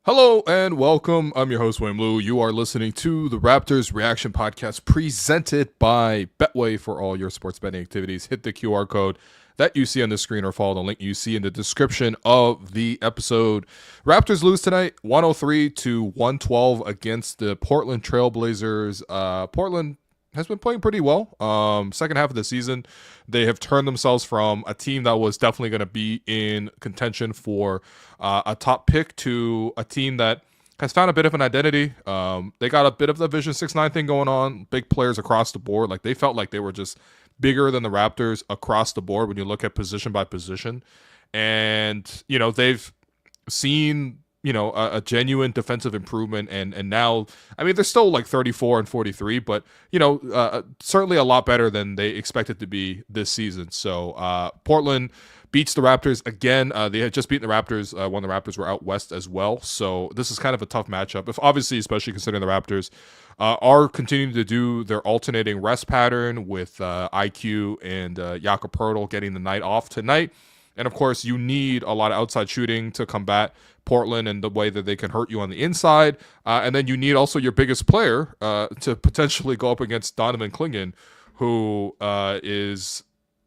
Hello and welcome. I'm your host, Wayne Lou. You are listening to the Raptors Reaction Podcast presented by Betway for all your sports betting activities. Hit the QR code that you see on the screen or follow the link you see in the description of the episode. Raptors lose tonight 103 to 112 against the Portland Trailblazers. Portland has been playing pretty well. Second half of the season, they have turned themselves from a team that was definitely going to be in contention for a top pick to a team that has found a bit of an identity. They got a bit of the Vision 6-9 thing going on. Big players across the board. Like they felt like they were just bigger than the Raptors across the board when you look at position by position. And, they've seen a genuine defensive improvement, and now, I mean, they're still like 34 and 43, but certainly a lot better than they expected to be this season. So Portland beats the Raptors again. They had just beaten the Raptors when the Raptors were out west as well. So this is kind of a tough matchup, if obviously, especially considering the Raptors are continuing to do their alternating rest pattern with IQ and Jakob Poeltl getting the night off tonight. And of course, you need a lot of outside shooting to combat Portland and the way that they can hurt you on the inside. And then you need also your biggest player to potentially go up against Donovan Clingan, who is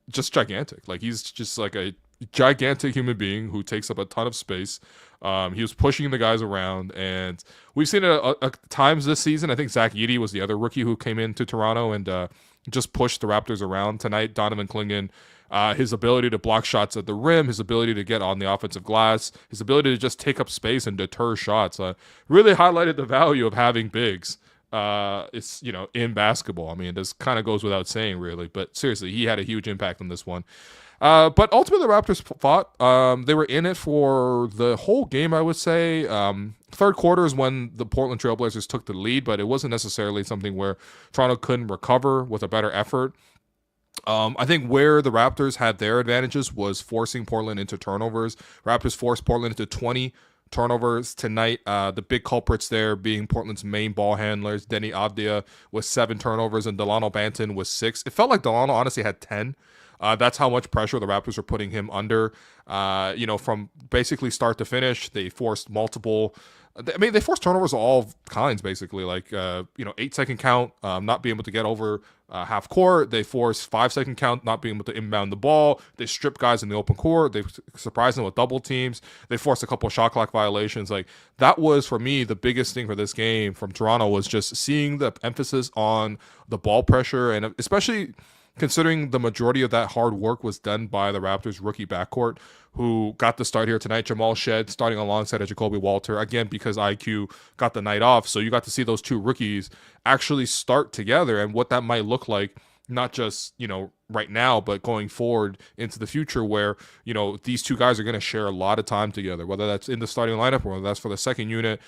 just gigantic. Like he's just like a gigantic human being who takes up a ton of space. He was pushing the guys around, and we've seen it at times this season. I think Zach Edey was the other rookie who came into Toronto and just pushed the Raptors around tonight. Donovan Clingan, his ability to block shots at the rim, his ability to get on the offensive glass, his ability to just take up space and deter shots, really highlighted the value of having bigs. It's in basketball. I mean, this kind of goes without saying, really. But seriously, he had a huge impact on this one. But ultimately, the Raptors fought. They were in it for the whole game, I would say. Third quarter is when the Portland Trailblazers took the lead, but it wasn't necessarily something where Toronto couldn't recover with a better effort. I think where the Raptors had their advantages was forcing Portland into turnovers. Raptors forced Portland into 20 turnovers tonight. The big culprits there being Portland's main ball handlers. Denny Avdia with 7 turnovers and Delano Banton with 6. It felt like Delano honestly had 10. That's how much pressure the Raptors were putting him under. From basically start to finish, they forced multiple. They forced turnovers of all kinds, basically. Like 8-second count, not being able to get over half court. They forced 5-second count, not being able to inbound the ball. They stripped guys in the open court. They surprised them with double teams. They forced a couple of shot clock violations. Like that was for me the biggest thing for this game from Toronto was just seeing the emphasis on the ball pressure, and especially considering the majority of that hard work was done by the Raptors rookie backcourt, who got the start here tonight. Jamal Shead starting alongside of Jacoby Walter, again, because IQ got the night off. So you got to see those two rookies actually start together and what that might look like, not just, right now, but going forward into the future where, these two guys are going to share a lot of time together, whether that's in the starting lineup or whether that's for the second unit.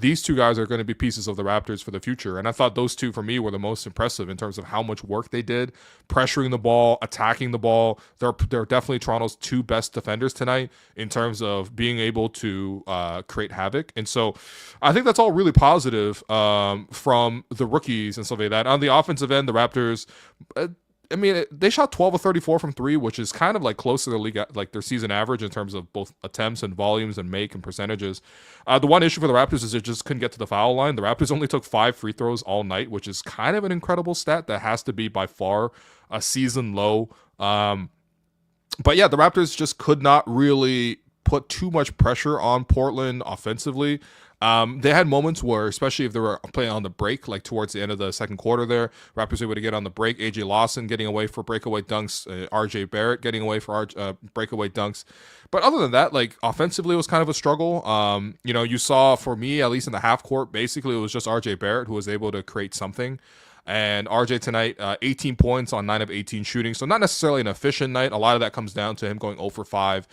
These two guys are going to be pieces of the Raptors for the future. And I thought those two, for me, were the most impressive in terms of how much work they did, pressuring the ball, attacking the ball. They're definitely Toronto's 2 best defenders tonight in terms of being able to create havoc. And so I think that's all really positive from the rookies and stuff like that. On the offensive end, the Raptors, they shot 12 of 34 from 3, which is kind of like close to the league, like their season average in terms of both attempts and volumes and make and percentages. The one issue for the Raptors is they just couldn't get to the foul line. The Raptors only took 5 free throws all night, which is kind of an incredible stat that has to be by far a season low. But yeah, the Raptors just could not really put too much pressure on Portland offensively. They had moments where, especially if they were playing on the break, like towards the end of the second quarter there, Raptors were able to get on the break. AJ Lawson getting away for breakaway dunks, RJ Barrett getting away for breakaway dunks. But other than that, like offensively, it was kind of a struggle. You saw, for me, at least in the half court, basically it was just RJ Barrett who was able to create something. And RJ tonight, 18 points on 9 of 18 shooting. So not necessarily an efficient night. A lot of that comes down to him going 0 for 5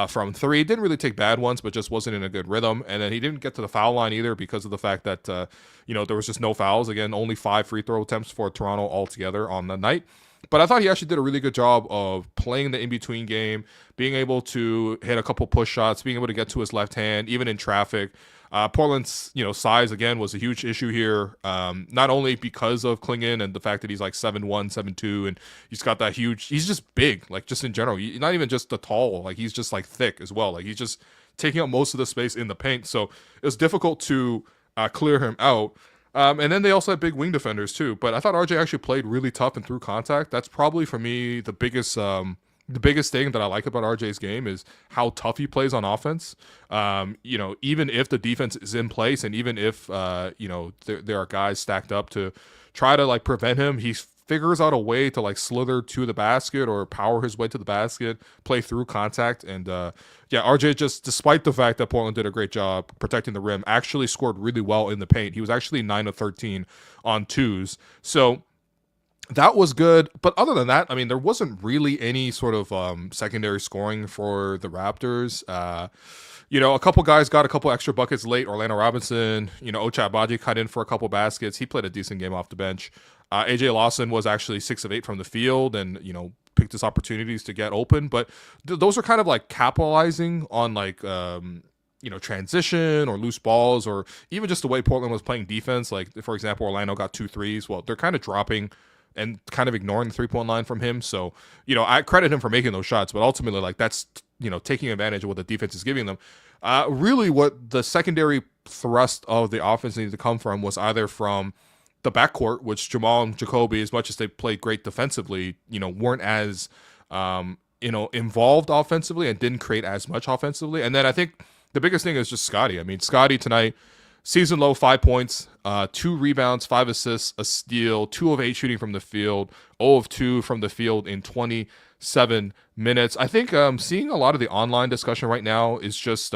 from 3. Didn't really take bad ones, but just wasn't in a good rhythm. And then he didn't get to the foul line either because of the fact that, there was just no fouls. Again, only 5 free throw attempts for Toronto altogether on the night. But I thought he actually did a really good job of playing the in-between game, being able to hit a couple push shots, being able to get to his left hand, even in traffic. Portland's, size, again, was a huge issue here, not only because of Clingan and the fact that he's like 7'1", 7'2", and he's got that huge – he's just big, like just in general. Not even just the tall. Like he's just like thick as well. Like he's just taking up most of the space in the paint. So it was difficult to clear him out. And then they also had big wing defenders too. But I thought RJ actually played really tough and through contact. That's probably for me the biggest thing that I like about RJ's game is how tough he plays on offense. Even if the defense is in place and even if there are guys stacked up to try to like prevent him, he figures out a way to like slither to the basket or power his way to the basket, play through contact. And RJ, just despite the fact that Portland did a great job protecting the rim, actually scored really well in the paint. He was actually 9 of 13 on twos. So that was good. But other than that, I mean, there wasn't really any sort of secondary scoring for the Raptors. A couple guys got a couple extra buckets late. Orlando Robinson, Ochai Agbaji cut in for a couple baskets. He played a decent game off the bench. AJ Lawson was actually 6 of 8 from the field and, picked his opportunities to get open. But those are kind of like capitalizing on like, transition or loose balls or even just the way Portland was playing defense. Like, for example, Orlando got 2 threes. Well, they're kind of dropping and kind of ignoring the 3-point line from him. So, I credit him for making those shots, but ultimately, like, that's, taking advantage of what the defense is giving them. Really what the secondary thrust of the offense needed to come from was either from the backcourt, which Jamal and Jacoby, as much as they played great defensively, weren't as, involved offensively and didn't create as much offensively. And then I think the biggest thing is just Scottie. I mean, Scottie tonight, season low, 5 points, 2 rebounds, 5 assists, a steal, 2 of 8 shooting from the field, 0 of 2 from the field in 27 minutes. I think seeing a lot of the online discussion right now is just,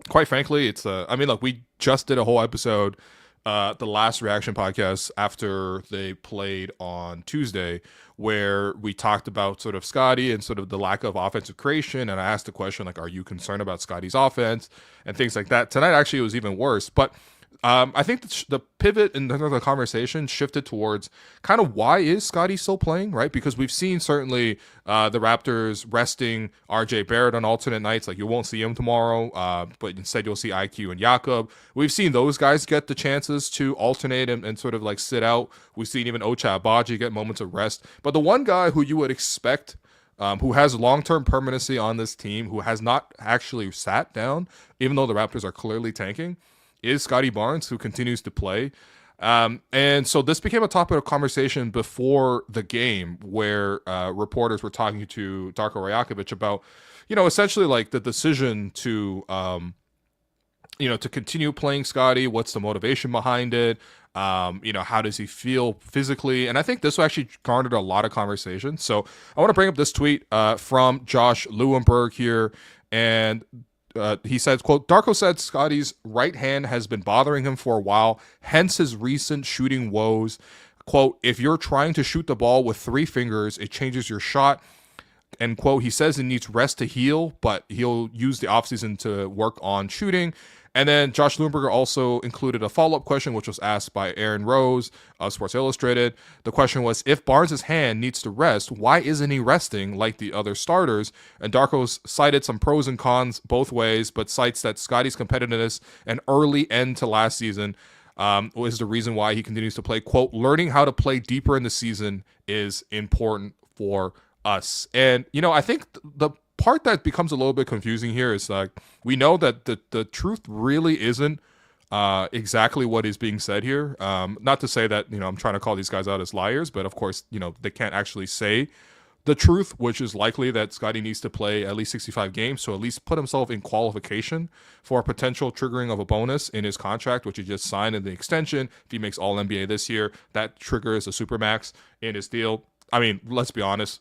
quite frankly, it's look, we just did a whole episode, the last reaction podcast after they played on Tuesday, where we talked about sort of Scottie and sort of the lack of offensive creation. And I asked the question, like, are you concerned about Scottie's offense and things like that? Tonight, actually, it was even worse. But I think the pivot in the conversation shifted towards kind of why is Scottie still playing, right? Because we've seen certainly the Raptors resting RJ Barrett on alternate nights. Like, you won't see him tomorrow, but instead you'll see IQ and Jakob. We've seen those guys get the chances to alternate and sort of like sit out. We've seen even Ochai Agbaji get moments of rest. But the one guy who you would expect who has long-term permanency on this team, who has not actually sat down, even though the Raptors are clearly tanking, is Scottie Barnes, who continues to play. And so this became a topic of conversation before the game where reporters were talking to Darko Rajakovic about, essentially like the decision to, to continue playing Scottie. What's the motivation behind it? How does he feel physically? And I think this actually garnered a lot of conversation. So I want to bring up this tweet from Josh Lewenberg here. And he says, quote, Darko said Scottie's right hand has been bothering him for a while, hence his recent shooting woes. Quote, if you're trying to shoot the ball with 3 fingers, it changes your shot. And quote, he says he needs rest to heal, but he'll use the offseason to work on shooting. And then Josh Lewenberger also included a follow-up question, which was asked by Aaron Rose of Sports Illustrated. The question was, if Barnes' hand needs to rest, why isn't he resting like the other starters? And Darko's cited some pros and cons both ways, but cites that Scottie's competitiveness and early end to last season is the reason why he continues to play. Quote, learning how to play deeper in the season is important for us. And, I think the part that becomes a little bit confusing here is like, we know that the truth really isn't exactly what is being said here. Not to say that, I'm trying to call these guys out as liars, but of course, they can't actually say the truth, which is likely that Scottie needs to play at least 65 games, so at least put himself in qualification for a potential triggering of a bonus in his contract, which he just signed in the extension. If he makes all NBA this year, that triggers a supermax in his deal. I mean, let's be honest,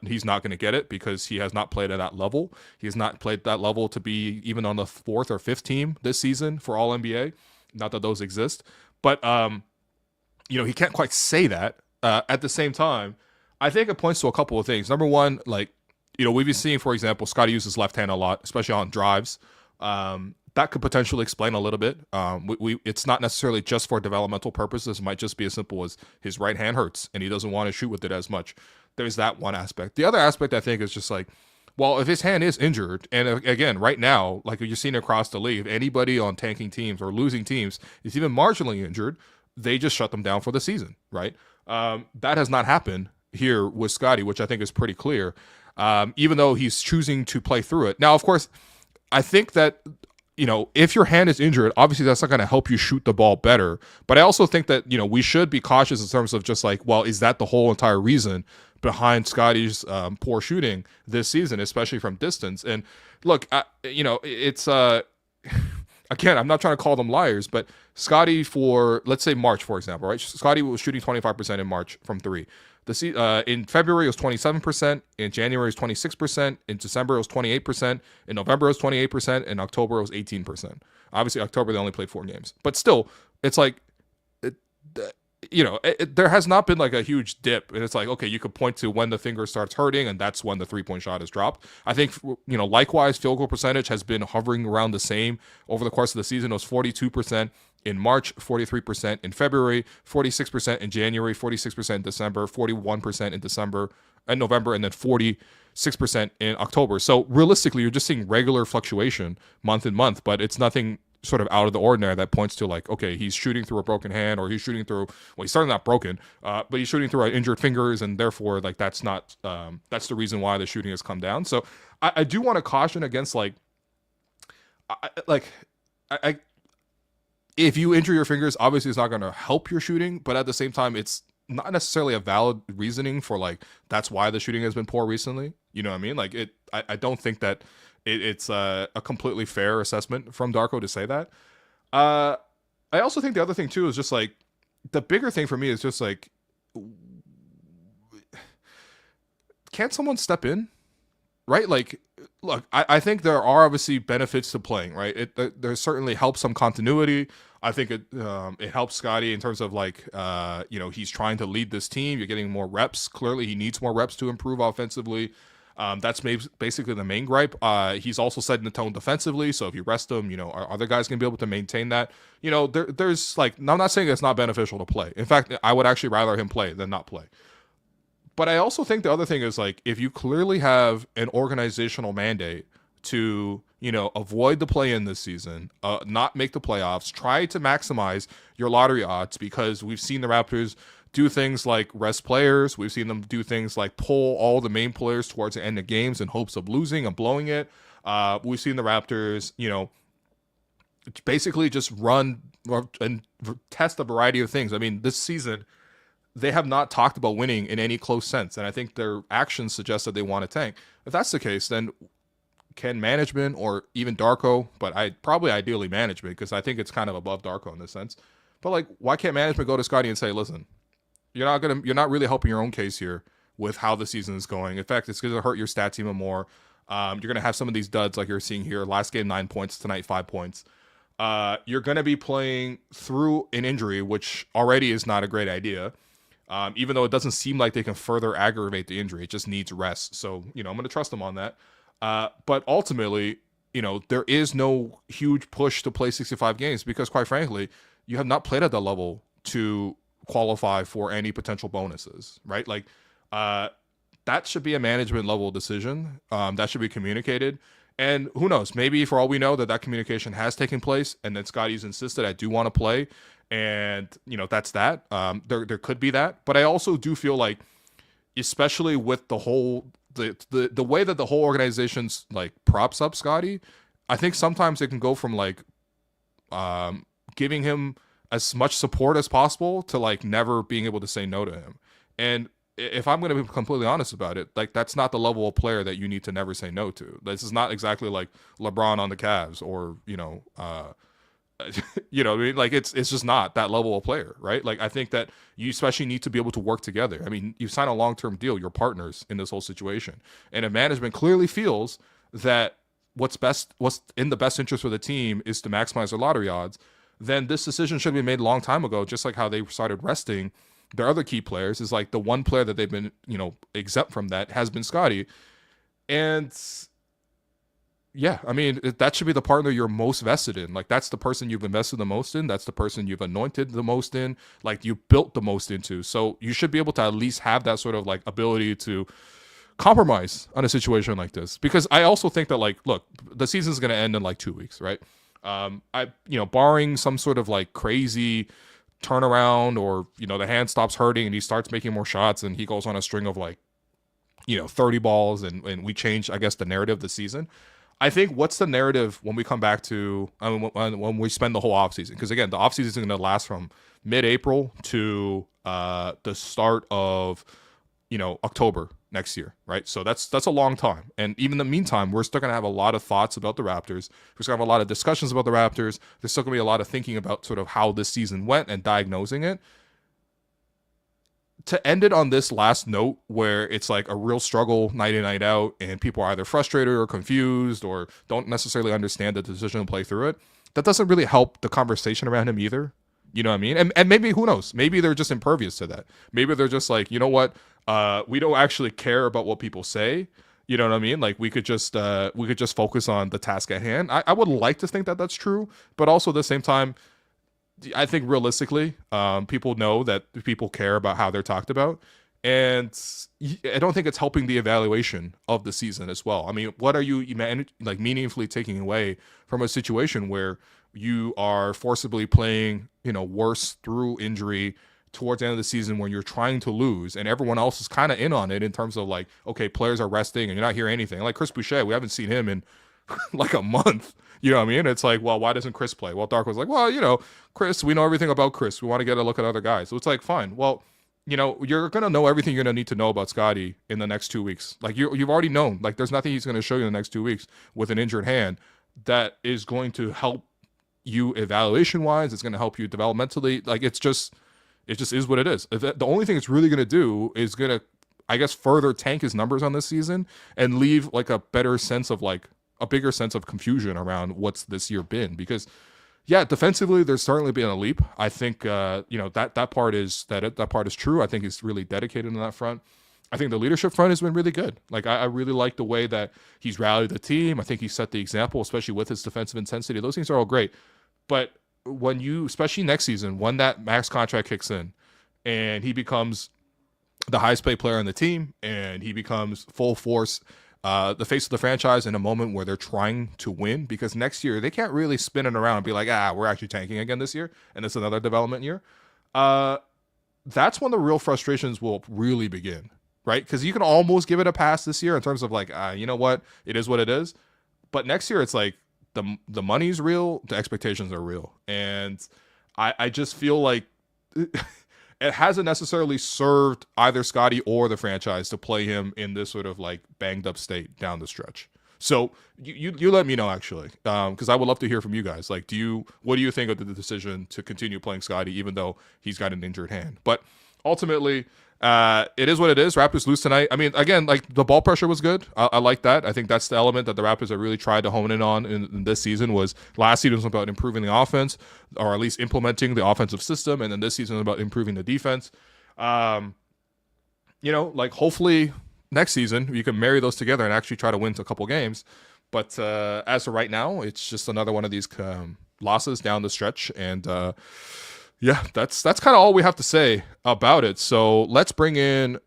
he's not going to get it because he has not played at that level. He has not played that level to be even on the 4th or 5th team this season for all NBA. Not that those exist. But, he can't quite say that. At the same time, I think it points to a couple of things. Number one, like, we've been seeing, for example, Scottie uses left hand a lot, especially on drives. That could potentially explain a little bit. It's not necessarily just for developmental purposes. It might just be as simple as his right hand hurts and he doesn't want to shoot with it as much. There's that one aspect. The other aspect, I think, is just like, well, if his hand is injured, and again, right now, like you're seeing across the league, anybody on tanking teams or losing teams is even marginally injured, they just shut them down for the season, right? That has not happened here with Scottie, which I think is pretty clear, even though he's choosing to play through it. Now, of course, I think that, if your hand is injured, obviously that's not going to help you shoot the ball better. But I also think that, we should be cautious in terms of just like, well, is that the whole entire reason behind Scottie's poor shooting this season, especially from distance? And look, it's again, I'm not trying to call them liars, but Scottie, for let's say March, for example, right? Scottie was shooting 25% in March from three. In February, it was 27%. In January, it was 26%. In December, it was 28%. In November, it was 28%. In October, it was 18%. Obviously, October, they only played 4 games. But still, it's like, there has not been like a huge dip. And it's like, okay, you could point to when the finger starts hurting, and that's when the three-point shot is dropped. I think, likewise, field goal percentage has been hovering around the same over the course of the season. It was 42% in March, 43% in February, 46% in January, 46% in December, 41% in December and November, and then 46% in October. So realistically, you're just seeing regular fluctuation month in month, but it's nothing sort of out of the ordinary that points to like, okay, he's shooting through a broken hand, or he's shooting through, well, he's certainly not broken, but he's shooting through injured fingers, and therefore like that's not that's the reason why the shooting has come down. So I do want to caution against if you injure your fingers, obviously it's not going to help your shooting, but at the same time, it's not necessarily a valid reasoning for like, that's why the shooting has been poor recently. You know what I mean? Like I don't think that it's a completely fair assessment from Darko to say that. I also think the other thing too is just like, the bigger thing for me is just like, can't someone step in? Right? Like, look, I think there are obviously benefits to playing, right? There certainly helps some continuity. I think it helps Scottie in terms of like, he's trying to lead this team. You're getting more reps. Clearly, he needs more reps to improve offensively. That's basically the main gripe. He's also setting the tone defensively. So if you rest him, are other guys going to be able to maintain that? There's like, I'm not saying it's not beneficial to play. In fact, I would actually rather him play than not play. But I also think the other thing is like, if you clearly have an organizational mandate to, avoid the play-in this season, not make the playoffs, try to maximize your lottery odds, because we've seen the Raptors do things like rest players. We've seen them do things like pull all the main players towards the end of games in hopes of losing and blowing it. We've seen the Raptors, basically just run and test a variety of things. I mean, this season, they have not talked about winning in any close sense, and I think their actions suggest that they want to tank. If that's the case, then can management, or even Darko, but ideally management, because I think it's kind of above Darko in this sense. But like, why can't management go to Scottie and say, listen, you're not really helping your own case here with how the season is going. In fact, it's going to hurt your stats even more. You're going to have some of these duds like you're seeing here. Last game 9 points, tonight 5 points. You're going to be playing through an injury, which already is not a great idea. Even though it doesn't seem like they can further aggravate the injury, it just needs rest. So, I'm going to trust them on that. But ultimately, there is no huge push to play 65 games because, quite frankly, you have not played at that level to qualify for any potential bonuses, right? Like, that should be a management level decision. That should be communicated. And who knows, maybe for all we know that communication has taken place, and then Scottie's insisted, I do want to play. And, that's that. There could be that. But I also do feel like, especially with the whole, the way that the whole organization's like props up Scottie, I think sometimes it can go from like giving him as much support as possible to like never being able to say no to him. And if I'm going to be completely honest about it, like that's not the level of player that you need to never say no to. This is not exactly like LeBron on the Cavs, or, what I mean? Like it's just not that level of player, right? Like I think that you especially need to be able to work together. I mean, you sign a long-term deal, you're partners in this whole situation. And if management clearly feels that what's in the best interest for the team is to maximize their lottery odds, then this decision should be made a long time ago, just like how they started resting their other key players. Is like the one player that they've been, exempt from that has been Scottie. And yeah, I mean, that should be the partner you're most vested in. Like, that's the person you've invested the most in. That's the person you've anointed the most in. Like, you built the most into. So you should be able to at least have that sort of like ability to compromise on a situation like this. Because I also think that, like, look, the season's going to end in like 2 weeks, right? Barring some sort of like crazy turnaround, or, the hand stops hurting and he starts making more shots and he goes on a string of like, 30 balls and we change, I guess, the narrative of the season. I think what's the narrative when we come back to when we spend the whole offseason? Because again, the offseason is going to last from mid-April to the start of October next year, right? So that's a long time. And even in the meantime, we're still going to have a lot of thoughts about the Raptors. We're still going to have a lot of discussions about the Raptors. There's still going to be a lot of thinking about sort of how this season went and diagnosing it. To end it on this last note where it's like a real struggle night in, night out, and people are either frustrated or confused or don't necessarily understand the decision and play through it, that doesn't really help the conversation around him either. You know what I mean? And maybe, who knows? Maybe they're just impervious to that. Maybe they're just like, you know what? We don't actually care about what people say. You know what I mean? Like we could just focus on the task at hand. I would like to think that that's true, but also at the same time, I think realistically, people know that people care about how they're talked about. And I don't think it's helping the evaluation of the season as well. I mean, what are you like meaningfully taking away from a situation where you are forcibly playing, worse through injury towards the end of the season when you're trying to lose and everyone else is kind of in on it in terms of like, okay, players are resting and you're not hearing anything. Like Chris Boucher, we haven't seen him in like a month. You know what I mean? It's like, well, why doesn't Chris play? Well, Darko's like, well, Chris, we know everything about Chris. We want to get a look at other guys. So it's like, fine. Well, you're going to know everything you're going to need to know about Scottie in the next 2 weeks. Like you've already known, like there's nothing he's going to show you in the next 2 weeks with an injured hand that is going to help you evaluation wise. It's going to help you developmentally. Like it just is what it is. The only thing it's really going to do is going to, I guess, further tank his numbers on this season and leave like a bigger sense of confusion around what's this year been. Because yeah, defensively there's certainly been a leap. I think that part is true. I think he's really dedicated on that front. I think the leadership front has been really good. Like I really like the way that he's rallied the team. I think he set the example, especially with his defensive intensity. Those things are all great. But when you, especially next season, when that max contract kicks in and he becomes the highest paid player on the team and he becomes full force the face of the franchise in a moment where they're trying to win, because next year they can't really spin it around and be like, we're actually tanking again this year and it's another development year. That's when the real frustrations will really begin, right? Because you can almost give it a pass this year in terms of like, you know what, it is what it is. But next year it's like the money's real, the expectations are real. And I just feel like it hasn't necessarily served either Scottie or the franchise to play him in this sort of like banged up state down the stretch. So you let me know actually, because I would love to hear from you guys. Like, what do you think of the decision to continue playing Scottie even though he's got an injured hand? But ultimately, it is what it is. Raptors lose tonight. I mean, again, like the ball pressure was good. I like that. I think that's the element that the Raptors have really tried to hone in on in this season. Was last season was about improving the offense, or at least implementing the offensive system, and then this season is about improving the defense. Like hopefully next season you can marry those together and actually try to win a couple games. But as of right now, it's just another one of these losses down the stretch, and yeah, that's kind of all we have to say about it. So let's bring in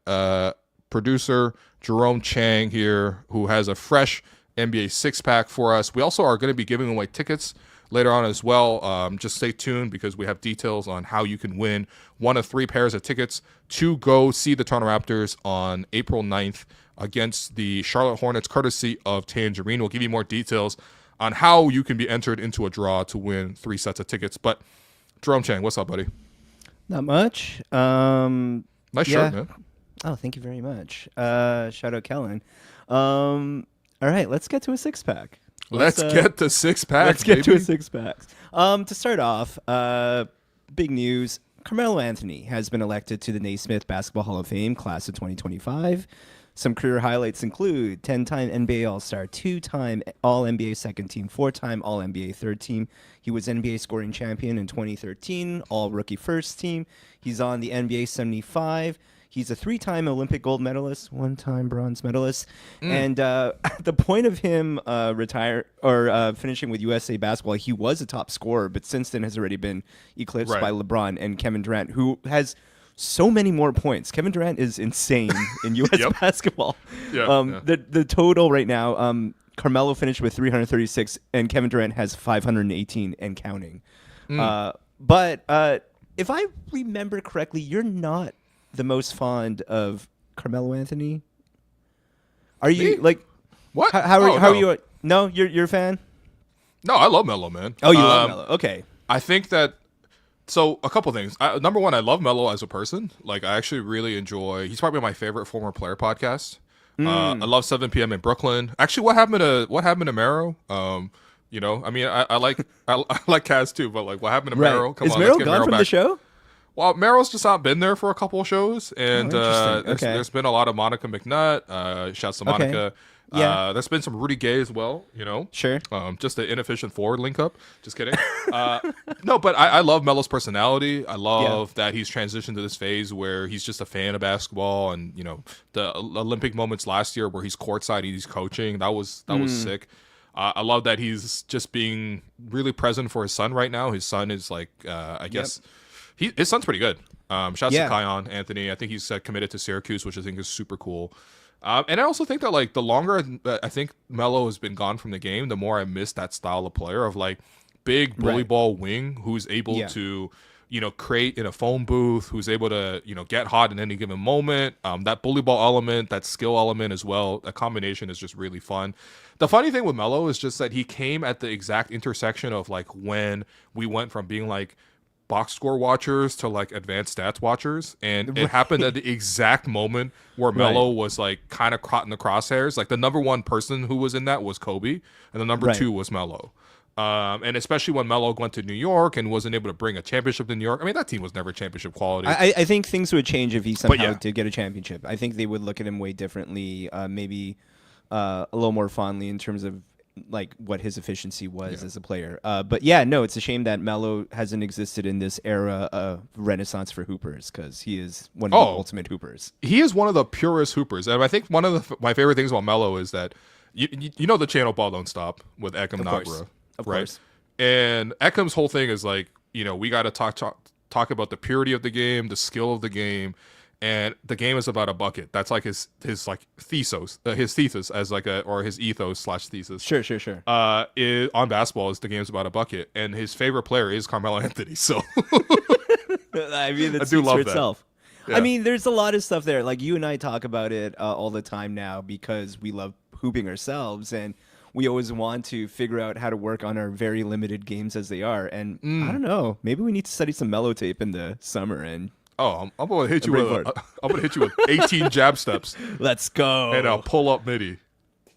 producer Jerome Chang here, who has a fresh NBA six-pack for us. We also are going to be giving away tickets later on as well. Just stay tuned because we have details on how you can win one of 3 pairs of tickets to go see the Toronto Raptors on April 9th against the Charlotte Hornets, courtesy of Tangerine. We'll give you more details on how you can be entered into a draw to win 3 sets of tickets. But Jerome Chang, what's up, buddy? Not much. Nice shirt, man. Oh, thank you very much. Shout out Kellen. All right, let's get to a six-pack. Let's get to six-packs, Let's get to a six-pack. To start off, big news. Carmelo Anthony has been elected to the Naismith Basketball Hall of Fame class of 2025. Some career highlights include 10-time NBA All-Star, 2-time All-NBA second team, 4-time All-NBA third team. He was NBA scoring champion in 2013, All-Rookie first team. He's on the NBA 75. He's a 3-time Olympic gold medalist, 1-time bronze medalist. And the point of him finishing with USA Basketball, he was a top scorer, but since then has already been eclipsed by LeBron and Kevin Durant, who has so many more points. Kevin Durant is insane in U.S. basketball. The total right now, Carmelo finished with 336, and Kevin Durant has 518 and counting. But if I remember correctly, you're not the most fond of Carmelo Anthony. Are you? Me? What? How Oh, are no. you? No, you're a fan. No, I love Melo, man. Oh, you love Melo. Okay. I think that. So a couple things. Number one, I love Melo as a person. Like I actually really enjoy. He's probably my favorite former player podcast. I love 7 p.m. in Brooklyn. Actually, what happened to Mero? You know, I mean, I like I like Kaz too, but like, what happened to Mero? Right. Is Mero gone from the show? Well, Meryl's just not been there for a couple of shows, and interesting. there's been a lot of Monica McNutt. Shouts to Monica. Yeah. There's been some Rudy Gay as well, you know. Sure. Just the inefficient forward link up. Just kidding. No, but I love Melo's personality. I love that he's transitioned to this phase where he's just a fan of basketball, and you know the Olympic moments last year where he's courtside, he's coaching. That was sick. I love that he's just being really present for his son right now. His son is like, I guess. His son's pretty good. Shouts to Kion Anthony. I think he's committed to Syracuse, which I think is super cool. And I also think that like the longer I think Melo has been gone from the game, the more I miss that style of player of like big bully ball wing who's able to, you know, create in a phone booth, who's able to, you know, get hot in any given moment. That bully ball element, that skill element as well. That combination is just really fun. The funny thing with Melo is just that he came at the exact intersection of like when we went from being like box score watchers to like advanced stats watchers, and it happened at the exact moment where Melo was like kind of caught in the crosshairs. Like the number one person who was in that was Kobe, and the number two was Melo. And especially when Melo went to New York and wasn't able to bring a championship to New York. I mean, that team was never championship quality. I think things would change if he somehow did get a championship. I think they would look at him way differently, maybe a little more fondly in terms of like what his efficiency was as a player. But yeah, no, it's a shame that Melo hasn't existed in this era of renaissance for hoopers, because he is one of the ultimate hoopers. He is one of the purest hoopers. And I think one of my favorite things about Melo is that you know the channel Ball Don't Stop with Ekam Nagra. Of course. And Ekam's whole thing is like, you know, we got to talk about the purity of the game, the skill of the game. And the game is about a bucket. That's like his like thesis, his thesis as like or his ethos / thesis. Sure. On basketball is the game's about a bucket, and his favorite player is Carmelo Anthony. So I mean, I do love that. Itself. Yeah. I mean, there's a lot of stuff there. Like you and I talk about it all the time now because we love hooping ourselves, and we always want to figure out how to work on our very limited games as they are. And I don't know, maybe we need to study some Melo tape in the summer and. Oh, I'm gonna hit you with 18 jab steps. Let's go. And a pull up midi.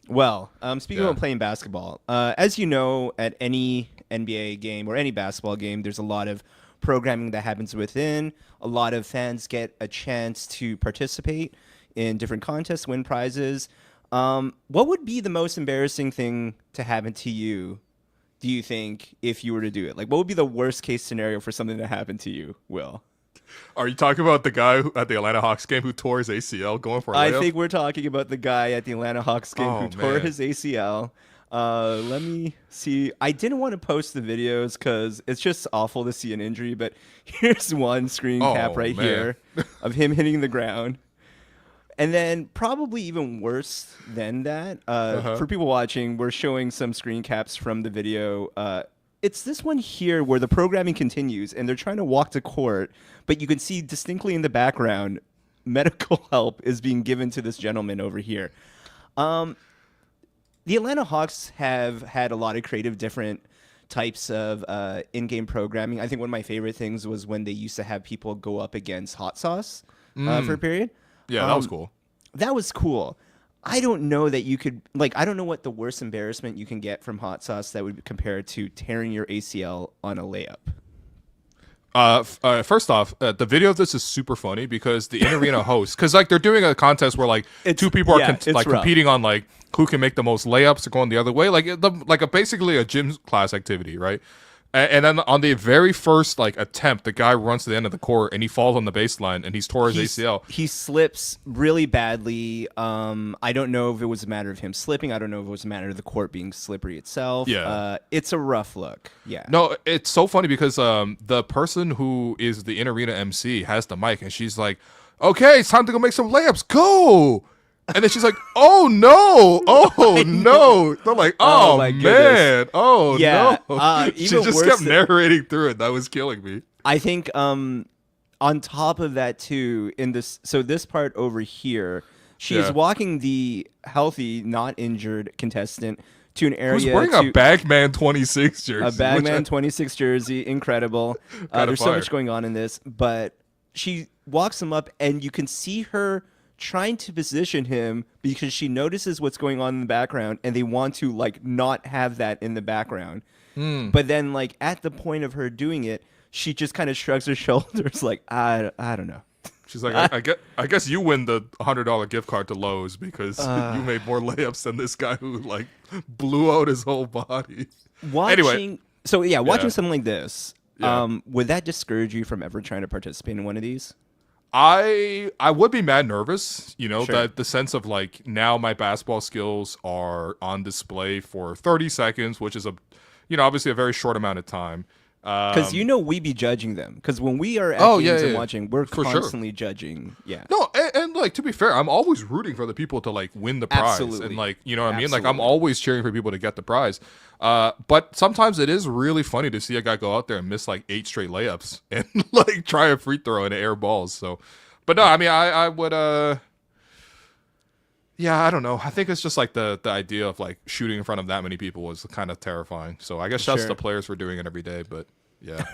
Well, speaking of playing basketball, as you know, at any NBA game or any basketball game, there's a lot of programming that happens within. A lot of fans get a chance to participate in different contests, win prizes. What would be the most embarrassing thing to happen to you, do you think, if you were to do it? Like, what would be the worst case scenario for something to happen to you, Will? Are you talking about the guy at the Atlanta Hawks game who tore his ACL going for a layup? I think we're talking about the guy at the Atlanta Hawks game who tore his ACL. Let me see. I didn't want to post the videos because it's just awful to see an injury, but here's one screen cap here of him hitting the ground. And then probably even worse than that, for people watching, we're showing some screen caps from the video. It's this one here where the programming continues and they're trying to walk to court, but you can see distinctly in the background, medical help is being given to this gentleman over here. The Atlanta Hawks have had a lot of creative different types of in-game programming. I think one of my favorite things was when they used to have people go up against Hot Sauce for a period. Yeah, that was cool. That was cool. I don't know that you could, like, I don't know what the worst embarrassment you can get from Hot Sauce that would compare to tearing your ACL on a layup. First off, the video of this is super funny because the in-arena host, because like they're doing a contest where like two people are competing on like who can make the most layups or going the other way, like basically a gym class activity, right? And then on the very first like attempt, the guy runs to the end of the court and he falls on the baseline and he's tore his ACL. He slips really badly. I don't know if it was a matter of him slipping. I don't know if it was a matter of the court being slippery itself. Yeah. It's a rough look. Yeah. No, it's so funny because the person who is the in-arena MC has the mic and she's like, "Okay, it's time to go make some layups. Go!" And then she's like, "Oh no! Oh no!" They're like, "Oh, my man! goodness. Oh Yeah, no!" She even just worse kept narrating through it. That was killing me. I think on top of that too, in this part over here, She is walking the healthy, not injured contestant to an area. Who's wearing a Bagman 26 jersey? A Bagman 26 jersey, incredible. There's so much going on in this, but she walks him up, and you can see her trying to position him because she notices what's going on in the background, and they want to like not have that in the background. But then, like at the point of her doing it, she just kind of shrugs her shoulders, like I don't know. She's like, I guess you win the $100 gift card to Lowe's because you made more layups than this guy who like blew out his whole body. Watching something like this, would that discourage you from ever trying to participate in one of these? I would be mad nervous, that the sense of like now my basketball skills are on display for 30 seconds, which is obviously a very short amount of time. Because we be judging them. Because when we are at games and watching, we're constantly judging. Yeah. No, and like to be fair, I'm always rooting for the people to like win the prize. Absolutely. And like what I mean? Like I'm always cheering for people to get the prize. But sometimes it is really funny to see a guy go out there and miss like 8 straight layups and like try a free throw and air balls. So, but no, I mean I would yeah, I don't know. I think it's just like the idea of like shooting in front of that many people was kind of terrifying. So I guess that's the players for doing it every day. But yeah,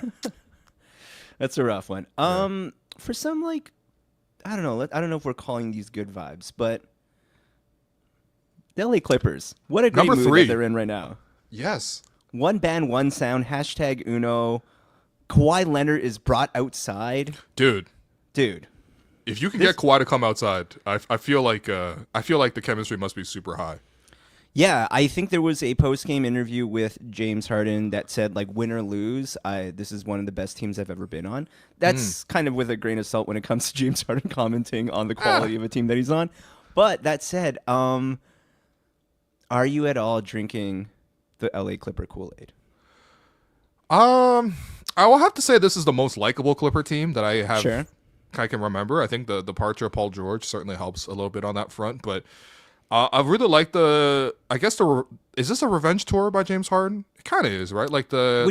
that's a rough one. For some like, I don't know if we're calling these good vibes, but the LA Clippers. What a great mood that they're in right now. Yes. One band, one sound. #Uno. Kawhi Leonard is brought outside. Dude. If you can get Kawhi to come outside, I feel like the chemistry must be super high. Yeah, I think there was a post-game interview with James Harden that said, like, win or lose, this is one of the best teams I've ever been on. That's kind of with a grain of salt when it comes to James Harden commenting on the quality of a team that he's on. But that said, are you at all drinking the LA Clipper Kool-Aid? I will have to say this is the most likable Clipper team that I have. Sure. I can remember. I think the departure of Paul George certainly helps a little bit on that front, but I really like is this a revenge tour by James Harden? It kind of is, right? Like the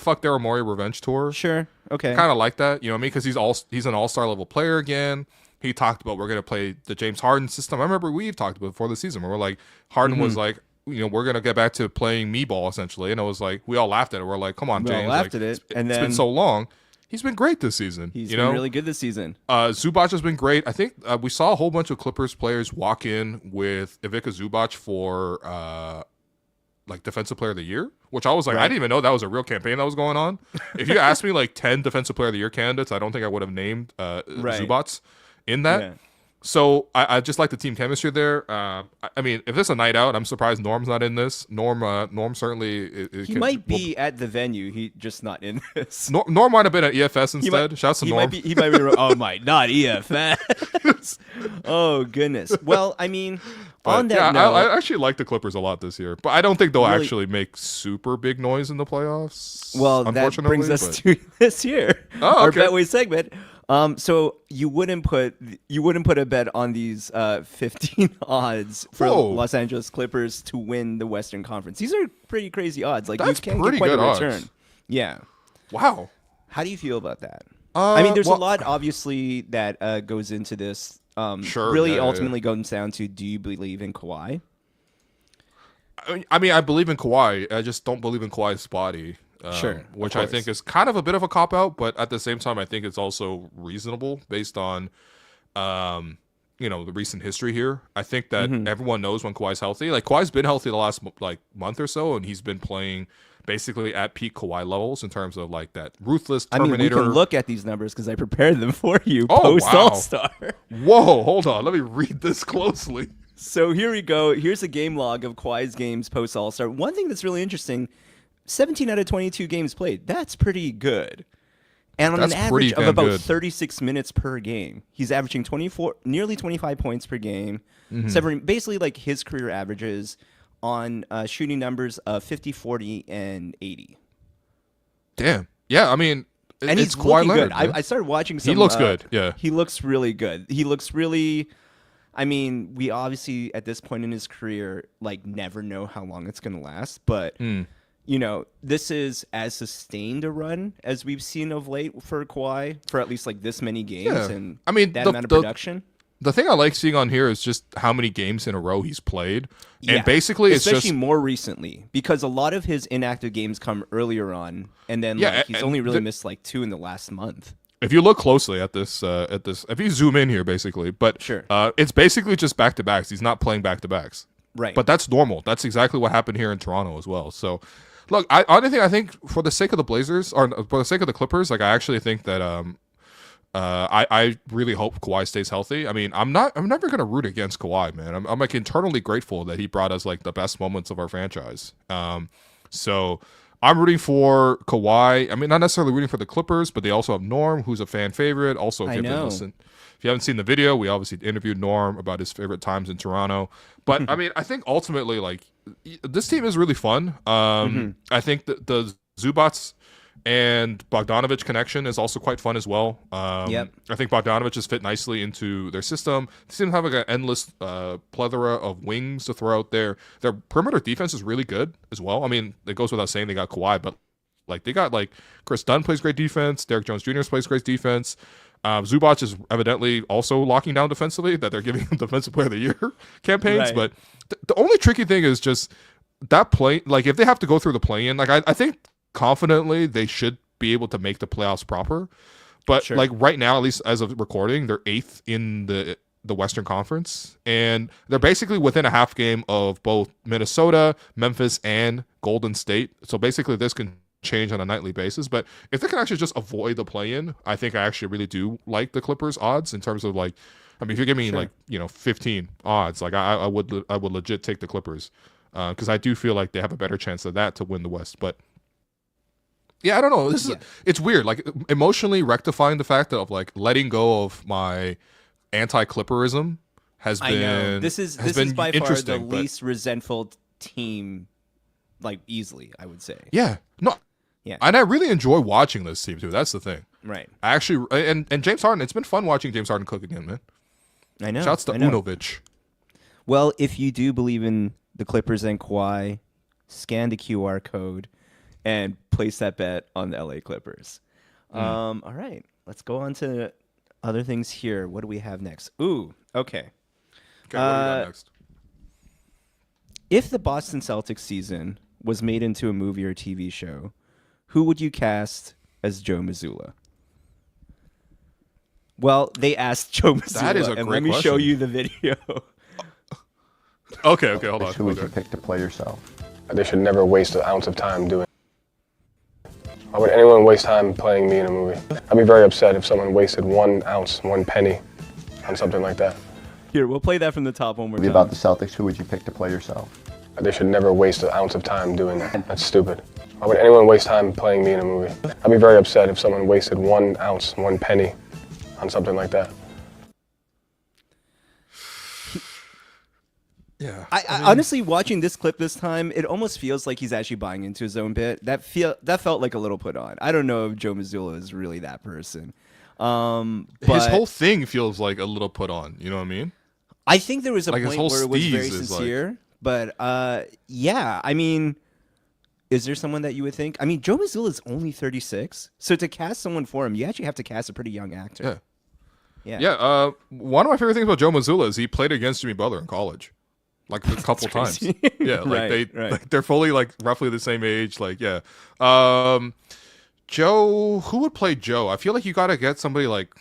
fuck Daryl Morey revenge tour. Sure. Okay. Kind of like that, you know what I mean? Because he's an all-star level player again. He talked about we're going to play the James Harden system. I remember we've talked about before the season where we're like Harden was like, we're going to get back to playing me ball essentially, and it was like we all laughed at it. We're like, come on, James. We all laughed at it, and then it's been so long. He's been great this season. He's been really good this season. Zubac has been great. I think we saw a whole bunch of Clippers players walk in with Ivica Zubac for like Defensive Player of the Year, which I was like, I didn't even know that was a real campaign that was going on. If you asked me like 10 Defensive Player of the Year candidates, I don't think I would have named Zubac in that. Yeah. So I just like the team chemistry there. I mean, if this is a night out, I'm surprised Norm's not in this. Norm certainly he might be at the venue. He just not in this. Norm might have been at EFS instead. Shouts to Norm. He might be. Oh my, not EFS. Oh goodness. Well, I mean, on that note, I actually like the Clippers a lot this year, but I don't think they'll actually make super big noise in the playoffs. Well, that brings us to this year. Our Betway segment. So you wouldn't put a bet on these 15 odds for Los Angeles Clippers to win the Western Conference. These are pretty crazy odds. Like that's you can't get quite a return. Odds. Yeah. Wow. How do you feel about that? I mean, there's a lot obviously that goes into this. Ultimately comes down to, do you believe in Kawhi? I mean, I believe in Kawhi. I just don't believe in Kawhi's body. Which I think is kind of a bit of a cop-out, but at the same time, I think it's also reasonable based on, the recent history here. I think that everyone knows when Kawhi's healthy. Like, Kawhi's been healthy the last, month or so, and he's been playing basically at peak Kawhi levels in terms of, like, that ruthless Terminator. I mean, we can look at these numbers because I prepared them for you post-All-Star. Whoa, hold on. Let me read this closely. So here we go. Here's a game log of Kawhi's games post-All-Star. One thing that's really interesting, 17 out of 22 games played. That's pretty good. And on an average of about 36 minutes per game, he's averaging nearly 25 points per game. Basically like his career averages on shooting numbers of 50, 40, and 80. Damn. Yeah, I mean, and he's looking good. I started watching some. He looks good, yeah. He looks really good. He looks really... I mean, we obviously, at this point in his career, like, never know how long it's going to last, but... this is as sustained a run as we've seen of late for Kawhi for at least like this many games and I mean, that amount of production. The thing I like seeing on here is just how many games in a row he's played. Yeah. And basically it's especially just more recently, because a lot of his inactive games come earlier on, and then he's only really missed like 2 in the last month. If you look closely at this, if you zoom in here, basically, but Sure. It's basically just back-to-backs. He's not playing back-to-backs. Right. But that's normal. That's exactly what happened here in Toronto as well. So, look, I think for the sake of the Blazers, or for the sake of the Clippers, like I actually think that I really hope Kawhi stays healthy. I mean, I'm never gonna root against Kawhi, man. I'm like internally grateful that he brought us like the best moments of our franchise. So I'm rooting for Kawhi. I mean, not necessarily rooting for the Clippers, but they also have Norm, who's a fan favorite. Also, if you haven't seen the video, we obviously interviewed Norm about his favorite times in Toronto. But I mean, I think ultimately, like, this team is really fun. I think that the Zubats and Bogdanovich connection is also quite fun as well. I think Bogdanovich has fit nicely into their system. They seem to have like an endless plethora of wings to throw out there. Their perimeter defense is really good as well. I mean, it goes without saying they got Kawhi, but like they got like Chris Dunn plays great defense. Derek Jones Jr. plays great defense. Zubac is evidently also locking down defensively, that they're giving him Defensive Player of the Year campaigns. Right. But the only tricky thing is just that play. Like if they have to go through the play-in, like I think confidently they should be able to make the playoffs proper. But like right now, at least as of recording, they're 8th in the Western Conference, and they're basically within a half game of both Minnesota, Memphis, and Golden State. So basically this can change on a nightly basis. But if they can actually just avoid the play-in, I think I actually really do like the Clippers odds in terms of like, I mean, if you're giving me like 15 odds, like I would legit take the Clippers because I do feel like they have a better chance of that to win the West. But yeah, I don't know. It's weird. Like emotionally rectifying the fact of like letting go of my anti-Clipperism has been. I know. This is by far the least resentful team, like easily, I would say. Yeah. No. Yeah. And I really enjoy watching this team too. That's the thing. Right. I actually and James Harden. It's been fun watching James Harden cook again, man. I know. Shouts to Unovich. Well, if you do believe in the Clippers and Kawhi, scan the QR code and place that bet on the LA Clippers. All right, let's go on to other things here. What do we have next? Ooh, okay. Okay, what do we got next? If the Boston Celtics season was made into a movie or TV show, who would you cast as Joe Mazzulla? Well, they asked Joe Mazzulla, that is a great let me show you the video. Okay, hold on. Who would you pick to play yourself? They should never waste an ounce of time doing it. Why would anyone waste time playing me in a movie? I'd be very upset if someone wasted 1 ounce, 1 penny on something like that. Here, we'll play that from the top one more time. About the Celtics, who would you pick to play yourself? They should never waste an ounce of time doing that. That's stupid. Why would anyone waste time playing me in a movie? I'd be very upset if someone wasted 1 ounce, 1 penny on something like that. Yeah. I mean, honestly, watching this clip this time, it almost feels like he's actually buying into his own bit. That felt like a little put on. I don't know if Joe Mazzulla is really that person. But his whole thing feels like a little put on. You know what I mean? I think there was a like point where it was very sincere. But yeah, I mean, is there someone that you would think? I mean, Joe Mazzulla is only 36, so to cast someone for him, you actually have to cast a pretty young actor. Yeah. One of my favorite things about Joe Mazzulla is he played against Jimmy Butler in college. Like a couple times. Yeah, like like they're fully like roughly the same age. Like, yeah. Joe, who would play Joe? I feel like you gotta get somebody like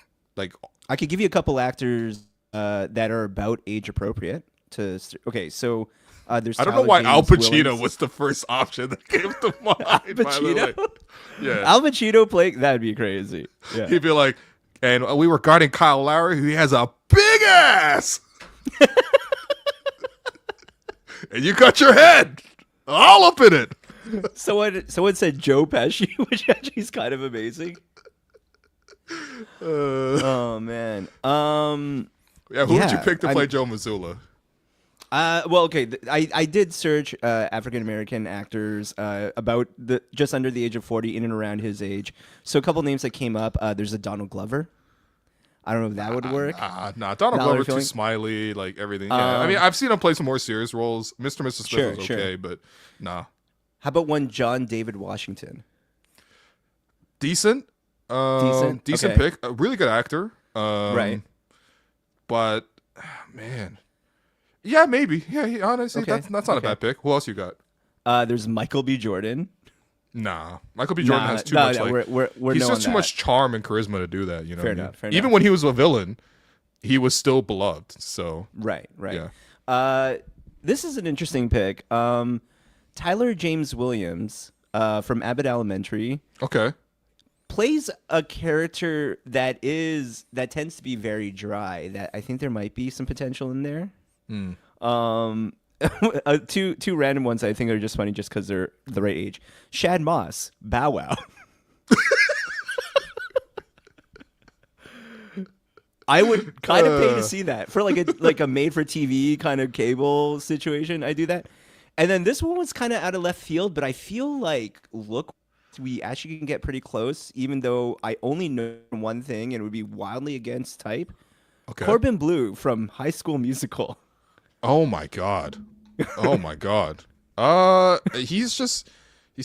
I could give you a couple actors that are about age appropriate okay, so there's I don't know why Al Pacino was the first option that came to mind. Al Pacino? Yeah. Al Pacino playing, that'd be crazy. Yeah. He'd be like, and we were guarding Kyle Lowry, who has a big ass. And you got your head all up in it. Someone said Joe Pesci, which actually is kind of amazing. Oh man. Yeah, who would you pick to play Joe Mazzulla? Well, okay. I did search African American actors about just under the age of 40, in and around his age. So a couple names that came up. There's a Donald Glover. I don't know if that would work. Nah, Donald Glover too smiley, like everything. Yeah, I mean, I've seen him play some more serious roles. Mr. and Mrs. Smith was okay, but nah. How about one John David Washington? Decent okay. pick. A really good actor. Right. but man, yeah, maybe. Yeah, honestly, Okay. that's not a bad pick. Who else you got? There's Michael B. Jordan. Nah, Michael B. Jordan has too much. We're He's knowing just too that. much charm and charisma to do that. You know, Fair what I mean? enough, fair Even enough. when he was a villain, he was still beloved. So Right. Yeah. This is an interesting pick. Tyler James Williams from Abbott Elementary okay. plays a character that tends to be very dry. That I think there might be some potential in there. Two random ones I think are just funny just because they're the right age. Shad Moss, Bow Wow. I would kind of pay to see that for like a made for TV kind of cable situation. I do that. And then this one was kind of out of left field, but I feel like we actually can get pretty close, even though I only know one thing and it would be wildly against type. Okay. Corbin Bleu from High School Musical. Oh my god. Oh my god. He's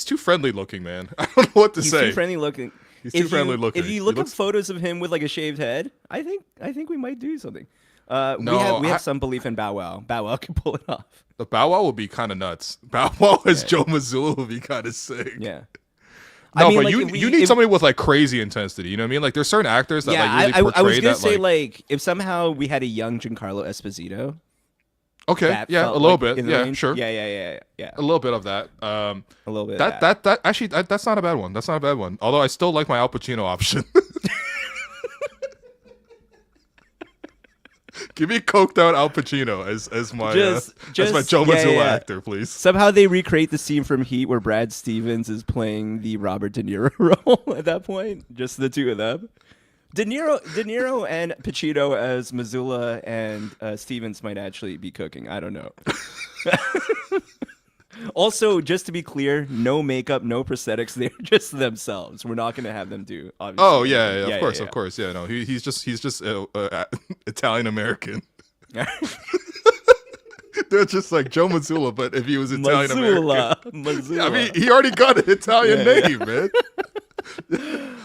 too friendly looking, man. I don't know what to He's say. too friendly looking. He's too friendly looking. If you look at photos of him with like a shaved head, I think we might do something. We have some belief in Bow Wow. Bow Wow can pull it off. The Bow Wow would be kind of nuts. Bow Wow as Joe Mazzulla would be kind of sick. Yeah. No, I mean, but like, you need somebody with like crazy intensity. You know what I mean? Like there's certain actors that like really portray I was gonna that. say like if somehow we had a young Giancarlo Esposito. Okay, that yeah, a felt little like bit. in the Yeah, range. sure. Yeah. A little bit of that. A little bit. That actually that's not a bad one. That's not a bad one. Although I still like my Al Pacino option. Give me coked out Al Pacino as my Joe Mazzulla actor, please. Somehow they recreate the scene from Heat where Brad Stevens is playing the Robert De Niro role at that point. Just the two of them. De Niro and Pacino as Mazzulla and Stevens might actually be cooking. I don't know. Also, just to be clear, no makeup, no prosthetics. They're just themselves. We're not going to have them do. Obviously. Oh yeah, of course. Yeah, no, he's just Italian American. They're just like Joe Mazzulla, but if he was Italian American. Mazzulla. I mean, he already got an Italian name, man.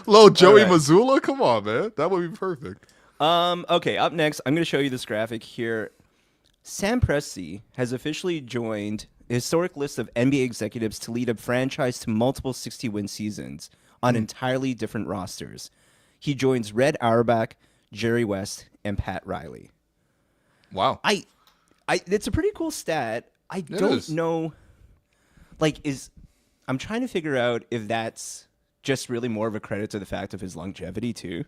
Little Joey Mazzulla, come on, man, that would be perfect. Okay, up next, I'm going to show you this graphic here. Sam Presti has officially joined a historic list of NBA executives to lead a franchise to multiple 60-win seasons on entirely different rosters. He joins Red Auerbach, Jerry West, and Pat Riley. Wow. It's a pretty cool stat. I don't know. I'm trying to figure out if that's just really more of a credit to the fact of his longevity too.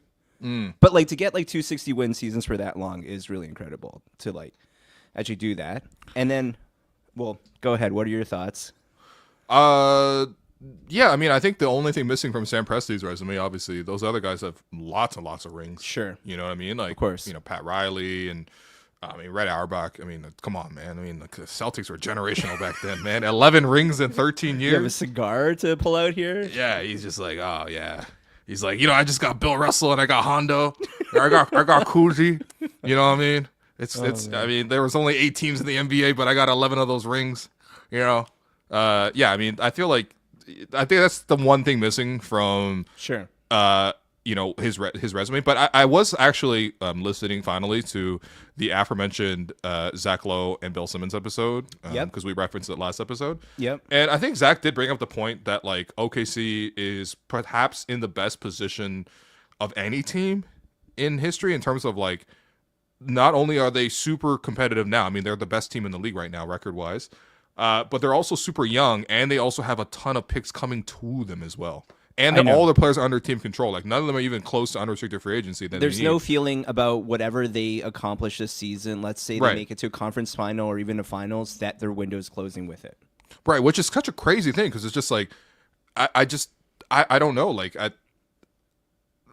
But like to get like 260 win seasons for that long is really incredible to like actually do that. And then, well, go ahead. What are your thoughts? Yeah, I mean, I think the only thing missing from Sam Presti's resume, obviously, those other guys have lots and lots of rings. Sure. You know what I mean? Like, of course. You know, Pat Riley and, Red Auerbach. I mean, come on, man. I mean, the Celtics were generational back then, man. 11 rings in 13 years. You have a cigar to pull out here? Yeah, he's just like, oh, yeah. He's like, I just got Bill Russell and I got Hondo. Or I got Cousy. You know what I mean? I mean, there was only 8 teams in the NBA, but I got 11 of those rings. You know? Yeah, I mean, I think that's the one thing missing from sure. His resume. But I was actually listening finally to the aforementioned Zach Lowe and Bill Simmons episode. Because we referenced it last episode. Yep. And I think Zach did bring up the point that like OKC is perhaps in the best position of any team in history in terms of like not only are they super competitive now. I mean, they're the best team in the league right now, record wise. But they're also super young, and they also have a ton of picks coming to them as well. And all their players are under team control. Like, none of them are even close to unrestricted free agency. There's no feeling about whatever they accomplish this season. Let's say they make it to a conference final or even a finals, that their window is closing with it. Right, which is such a crazy thing because it's just like, I don't know. Like,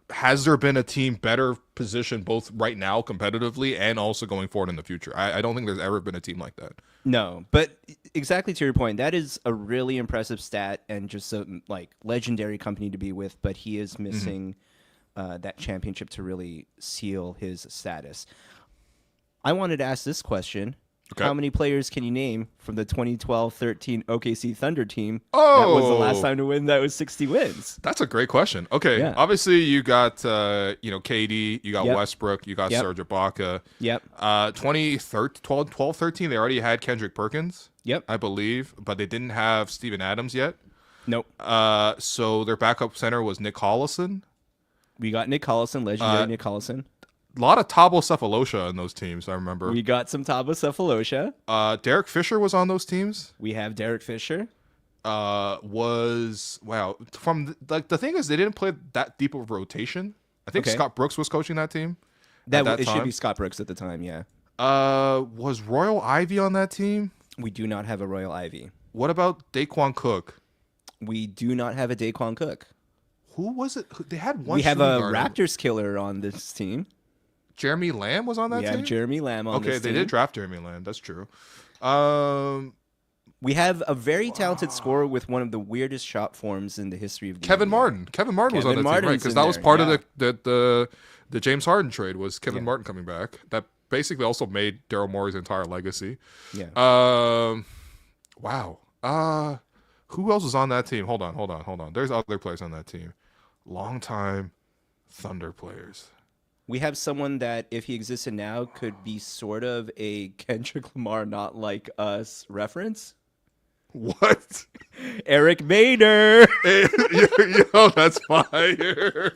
has there been a team better positioned both right now competitively and also going forward in the future? I don't think there's ever been a team like that. No, but exactly to your point, that is a really impressive stat and just a like legendary company to be with. But he is missing that championship to really seal his status. I wanted to ask this question: Okay. How many players can you name from the 2012-13 OKC Thunder team that was the Oh. last time to win that was 60 wins? That's a great question. Okay, Yeah. obviously you got KD, you got Yep. Westbrook, you got Yep. Serge Ibaka. Yep. 12-13, they already had Kendrick Perkins, Yep. I believe, but they didn't have Steven Adams yet. Nope. So their backup center was Nick Collison. We got Nick Collison, legendary Nick Collison. A lot of Thabo Cephalosha in those teams, I remember. We got some Thabo Cephalosha. Derek Fisher was on those teams. We have Derek Fisher. From the thing is they didn't play that deep of a rotation. I think Okay. Scott Brooks was coaching that team. That that it should time. be Scott Brooks at the time. Yeah. Was Royal Ivy on that team? We do not have a Royal Ivy. What about Daquan Cook? We do not have a Daquan Cook. Who was it? They had one. We have shooting a guard. Raptors killer on this team. Jeremy Lamb was on that We team. have Jeremy Lamb on Okay, this they team. did draft Jeremy Lamb. That's true. We have a very talented scorer with one of the weirdest shot forms in the history of the Kevin NBA. Martin. Kevin Martin was on Kevin that team, right? Martin's Because in that was there, part yeah. of the James Harden trade was Kevin Martin coming back. That basically also made Daryl Morey's entire legacy. Yeah. Wow. Who else was on that team? Hold on. There's other players on that team. Longtime Thunder players. We have someone that, if he existed now, could be sort of a Kendrick Lamar, not like us reference. What? Eric Maynor. Yo, that's fire.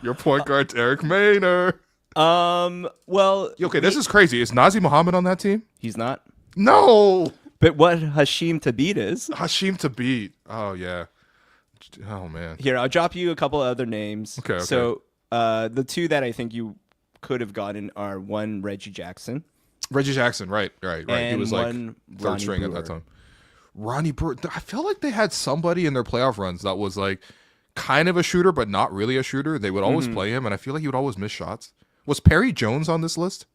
Your point guard's Eric Maynor. Well, Okay, this is crazy. Is Nazi Muhammad on that team? he's not. No. But what Hashim Thabit is. Hashim Thabit. Oh yeah. Oh man. Here, I'll drop you a couple of other names. Okay. So, the two that I think you could have gotten are one, Reggie Jackson. Reggie Jackson, right. He And was like one third Ronnie string at Brewer. that time. Ronnie Brewer. I feel like they had somebody in their playoff runs that was like kind of a shooter, but not really a shooter. They would always play him, and I feel like he would always miss shots. Was Perry Jones on this list?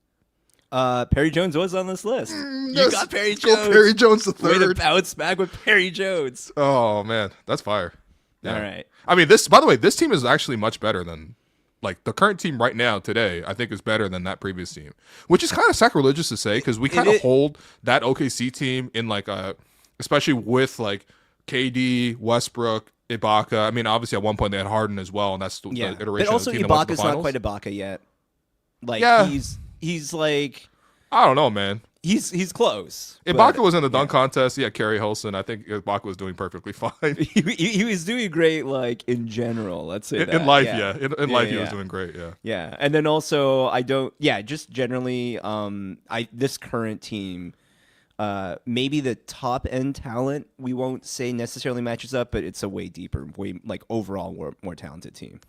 Perry Jones was on this list. You Yes, got Perry let's go Jones. Perry Jones the Way to third. bounce back with Perry Jones. Oh man, that's fire. Yeah. All right. I mean, this. By the way, this team is actually much better than like the current team right now today. I think is better than that previous team, which is kind of sacrilegious to say because we kind of hold that OKC team in like especially with like KD, Westbrook, Ibaka. I mean, obviously at one point they had Harden as well, and that's the Yeah. iteration But also, of the team that went to Ibaka's the not finals. quite Ibaka yet. Like, Yeah. he's like, I don't know, man. he's close. Ibaka was in the dunk contest. Yeah, Kerry Hilson. I think Ibaka was doing perfectly fine. He was doing great, like, in general. Let's say that. In life, yeah. In life, he was doing great. Yeah. Yeah, and then also just generally, this current team, maybe the top end talent we won't say necessarily matches up, but it's a way deeper, way like overall more talented team.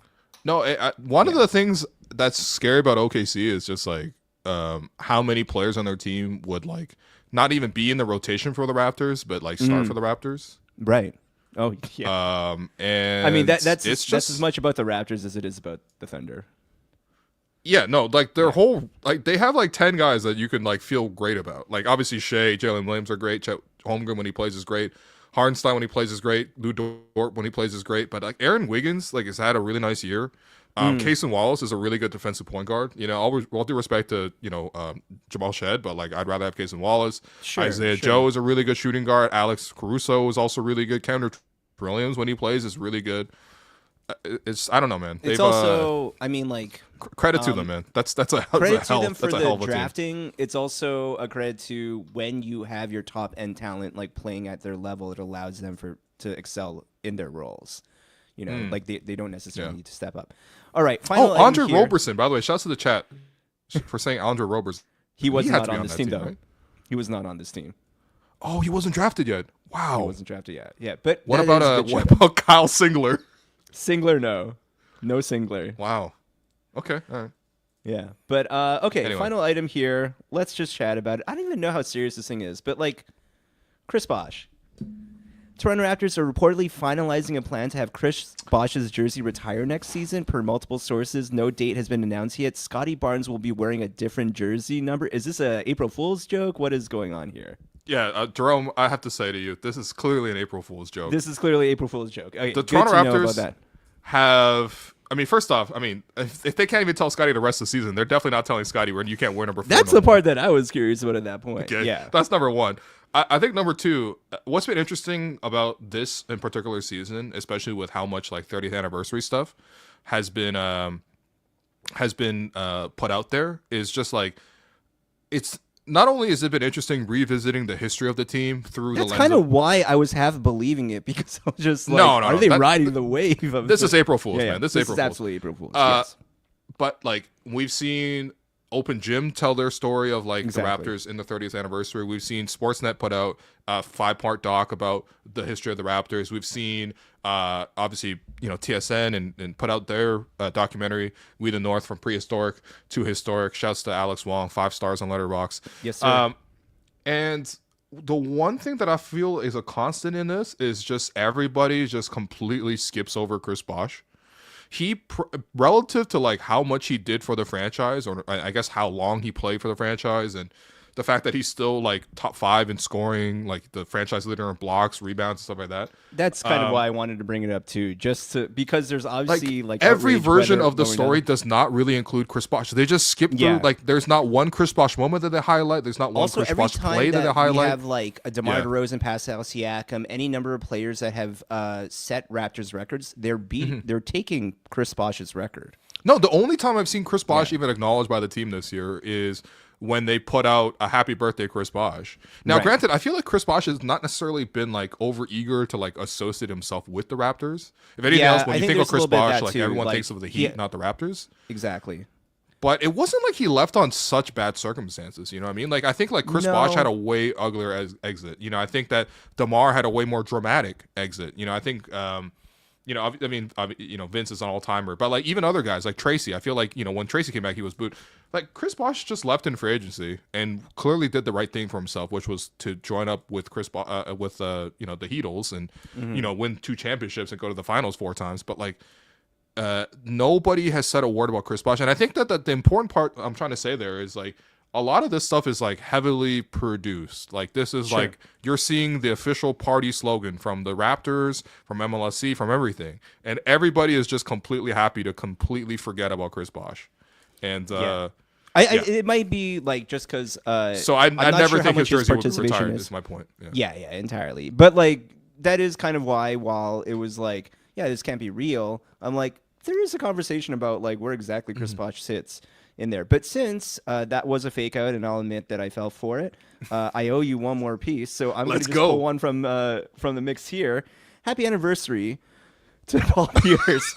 No, one of the things that's scary about OKC is just like how many players on their team would like not even be in the rotation for the Raptors, but like start for the Raptors. Right. Oh yeah. And I mean that's just as much about the Raptors as it is about the Thunder. Yeah, no, like their whole like they have like 10 guys that you can like feel great about. Like obviously Shea, Jalen Williams are great. Chet Holmgren when he plays is great. Hardenstein when he plays is great. Lou Dort when he plays is great. But like Aaron Wiggins like has had a really nice year. Cason Wallace is a really good defensive point guard. You know, all due respect to Jamal Shead, but like I'd rather have Cason Wallace. Sure, Isaiah Joe is a really good shooting guard. Alex Caruso is also really good. Counter Williams when he plays is really good. It's I don't know, man. It's also I mean like credit to them, man. That's a credit hell, to them for that's a the hell of a team. drafting. It's also a credit to when you have your top end talent like playing at their level, it allows them to excel in their roles. You know, like they don't necessarily need to step up. All right, final item Andre here. Roberson, by the way, shouts to the chat for saying Andre Roberson. He was had not to be on this team though. right? He was not on this team. Oh, he wasn't drafted yet. Wow. He wasn't drafted yet. Yeah, but What that about is a good what shout. about Kyle Singler? Singler? No Singler. Wow. Okay. All right. Yeah, but okay. Anyway. Final item here. Let's just chat about it. I don't even know how serious this thing is, but like, Chris Bosh. Toronto Raptors are reportedly finalizing a plan to have Chris Bosh's jersey retire next season. Per multiple sources, no date has been announced yet. Scottie Barnes will be wearing a different jersey number. Is this a April Fool's joke? What is going on here? Yeah, Jerome, I have to say to you, this is clearly an April Fool's joke. This is clearly April Fool's joke. Okay, The good Toronto to know Raptors about that. have I mean, first off, I mean, if they can't even tell Scottie the rest of the season, they're definitely not telling Scottie when you can't wear number 4. That's no the more. part that I was curious about at that point. Okay. Yeah. That's number one. I think number two, what's been interesting about this in particular season, especially with how much like 30th anniversary stuff has been put out there, is just like, it's not only has it been interesting revisiting the history of the team through That's the lens kind of why I was half believing it, because I was just like, No, are they riding the wave of this is April Fool's, Yeah, man. This is is April Fool's. absolutely April Fool's. Yes. But like we've seen Open Gym tell their story of like Exactly. the Raptors in the 30th anniversary. We've seen Sportsnet put out a 5-part doc about the history of the Raptors. We've seen obviously, you know, TSN and put out their documentary, We the North, from prehistoric to historic. Shouts to Alex Wong, 5 stars on Letterboxd. Yes, sir. And the one thing that I feel is a constant in this is just everybody just completely skips over Chris Bosh. He relative to like how much he did for the franchise, or I guess how long he played for the franchise, and the fact that he's still like top 5 in scoring, like the franchise leader in blocks, rebounds, and stuff like that. That's kind of why I wanted to bring it up too, because there's obviously like every outrage version weather of the going story on. does not really include Chris Bosh. They just skip through. Yeah. Like there's not one Chris Bosh moment that they highlight. There's not one Also, Chris every Bosh time play that they that we highlight. have like a DeMar Yeah. DeRozan, Pascal Siakam, any number of players that have set Raptors records, they're they're taking Chris Bosh's record. No, the only time I've seen Chris Bosh even acknowledged by the team this year is when they put out a happy birthday Chris Bosh. Now, Right. granted, I feel like Chris Bosh has not necessarily been like over eager to like associate himself with the Raptors. If anything Yeah, else, when I you think think of there's a Chris little bit of Bosh, that like too. everyone Like, thinks of the he- Heat, not the Raptors. Exactly. But it wasn't like he left on such bad circumstances, you know what I mean? Like I think like Chris No. Bosh had a way uglier exit. You know, I think that DeMar had a way more dramatic exit. You know, I think you know, I mean, you know, Vince is an all-timer, but like even other guys like Tracy, I feel like, you know, when Tracy came back, he was booed. Like Chris Bosh just left in free agency and clearly did the right thing for himself, which was to join up with you know, the Heatles and you know, win 2 championships and go to the finals 4 times. But like nobody has said a word about Chris Bosh, and I think that the important part I'm trying to say there is like a lot of this stuff is like heavily produced. Like this is Sure. like you're seeing the official party slogan from the Raptors, from MLSC, from everything, and everybody is just completely happy to completely forget about Chris Bosh. And Yeah. yeah. It might be like just because. So I I'm not never sure how think his much his jersey would participation retire. is. Is my point. Yeah. Yeah, entirely. But like that is kind of why, while it was like, yeah, this can't be real, I'm like, there is a conversation about like where exactly Chris Bosh sits in there. But since that was a fake out, and I'll admit that I fell for it, I owe you one more piece. So I'm going to Let's just go. pull one from the mix here. Happy anniversary to Paul Pierce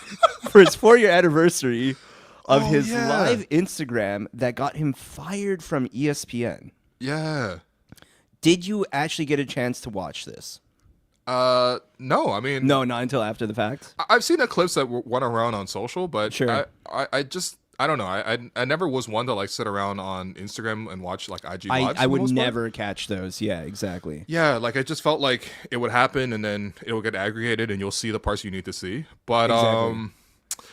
for his 4-year anniversary of his live Instagram that got him fired from ESPN. Yeah. Did you actually get a chance to watch this? No, I mean, No, not until after the fact. I've seen the clips that went around on social, but Sure. I just I don't know. I never was one to like sit around on Instagram and watch like IG lives. I for the would most part. never catch those. Yeah, exactly. Yeah, like I just felt like it would happen and then it will get aggregated and you'll see the parts you need to see. But Exactly.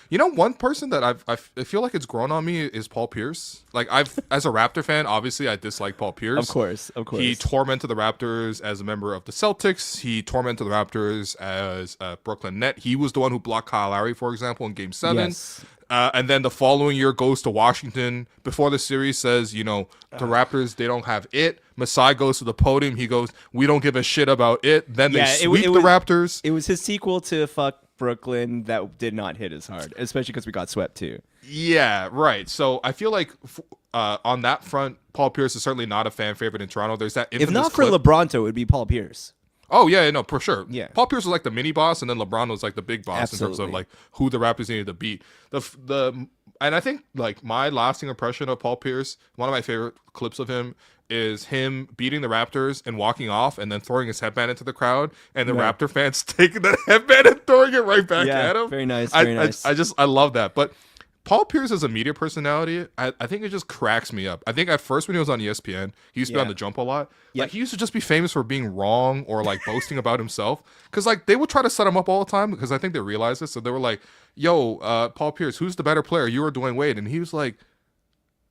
you know, one person that I feel like it's grown on me is Paul Pierce. Like as a Raptor fan, obviously I dislike Paul Pierce. Of course. He tormented the Raptors as a member of the Celtics. He tormented the Raptors as a Brooklyn Net. He was the one who blocked Kyle Lowry, for example, in Game 7. Yes. And then the following year goes to Washington. Before the series says, you know, the Raptors, they don't have it. Masai goes to the podium. He goes, we don't give a shit about it. Then they sweep the Raptors. It was his sequel to Fuck Brooklyn that did not hit as hard, especially because we got swept too. Yeah, right. So I feel like on that front, Paul Pierce is certainly not a fan favorite in Toronto. There's that infamous If not for clip. LeBronto, it would be Paul Pierce. Oh yeah, no, for sure. Yeah. Paul Pierce was like the mini boss, and then LeBron was like the big boss in terms of Absolutely. like who the Raptors needed to beat. And I think like my lasting impression of Paul Pierce, one of my favorite clips of him is him beating the Raptors and walking off, and then throwing his headband into the crowd, and the Right. Raptor fans taking that headband and throwing it right back Yeah, at him. very nice, I, very nice. I love that, but. Paul Pierce as a media personality, I think it just cracks me up. I think at first when he was on ESPN, he used to be on Yeah. The Jump a lot. Yep. Like he used to just be famous for being wrong or like boasting about himself. Because like they would try to set him up all the time because I think they realized this. So they were like, "Yo, Paul Pierce, who's the better player, you or Dwayne Wade?" And he was like,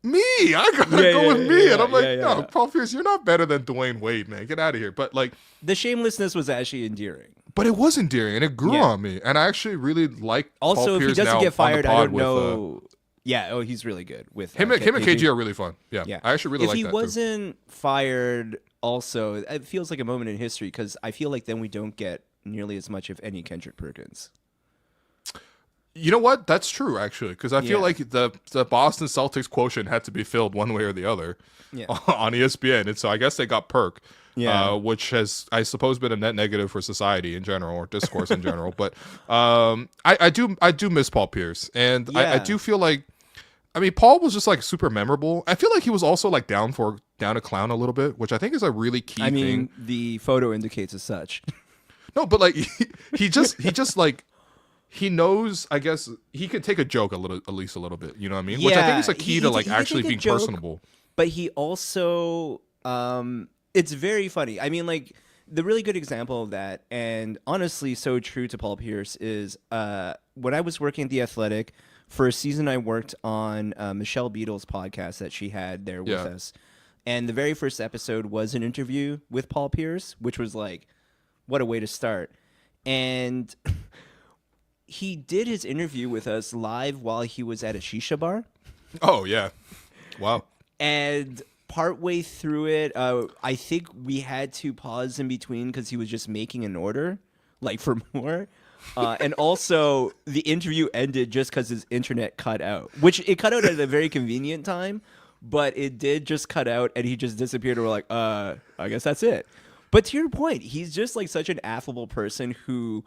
me. I gotta go with me. And I'm like, yeah, no, yeah. Paul Pierce, you're not better than Dwayne Wade, man. Get out of here. But like, The shamelessness was actually endearing. but it was endearing and it grew Yeah. on me. And I actually really like Also, Paul if he Pierce doesn't now get on the fired, I pod don't with, know. He's really good with him and KG are really fun. Yeah, Yeah, I actually really if like he that wasn't fired, also, it feels like a moment in history because I feel like then we don't get nearly as much of any Kendrick Perkins. too. You know what? That's true actually, because I feel Yeah. like the Boston Celtics quotient had to be filled one way or the other Yeah. on ESPN, and so I guess they got Perk. Yeah. Which has, I suppose, been a net negative for society in general or discourse in general. But I do miss Paul Pierce, and I Yeah. do feel like, I mean, Paul was just like super memorable. I feel like he was also like down to clown a little bit, which I think is a really key I mean, thing. the photo indicates as such. No, but like he just like he knows. I guess he could take a joke at least a little bit. You know what I mean? Which I think is a key to like he can actually take a being joke, personable. But he also, it's very funny. I mean, like the really good example of that, and honestly, so true to Paul Pierce is when I was working at The Athletic for a season, I worked on Michelle Beadle's podcast that she had there with Yeah. us, and the very first episode was an interview with Paul Pierce, which was like, what a way to start, and. He did his interview with us live while he was at a shisha bar. Oh yeah, wow. And partway through it, I think we had to pause in between because he was just making an order, like for more. And also, the interview ended just because his internet cut out, which it cut out at a very convenient time, but it did just cut out and he just disappeared. And we're like, I guess that's it. But to your point, he's just like such an affable person who,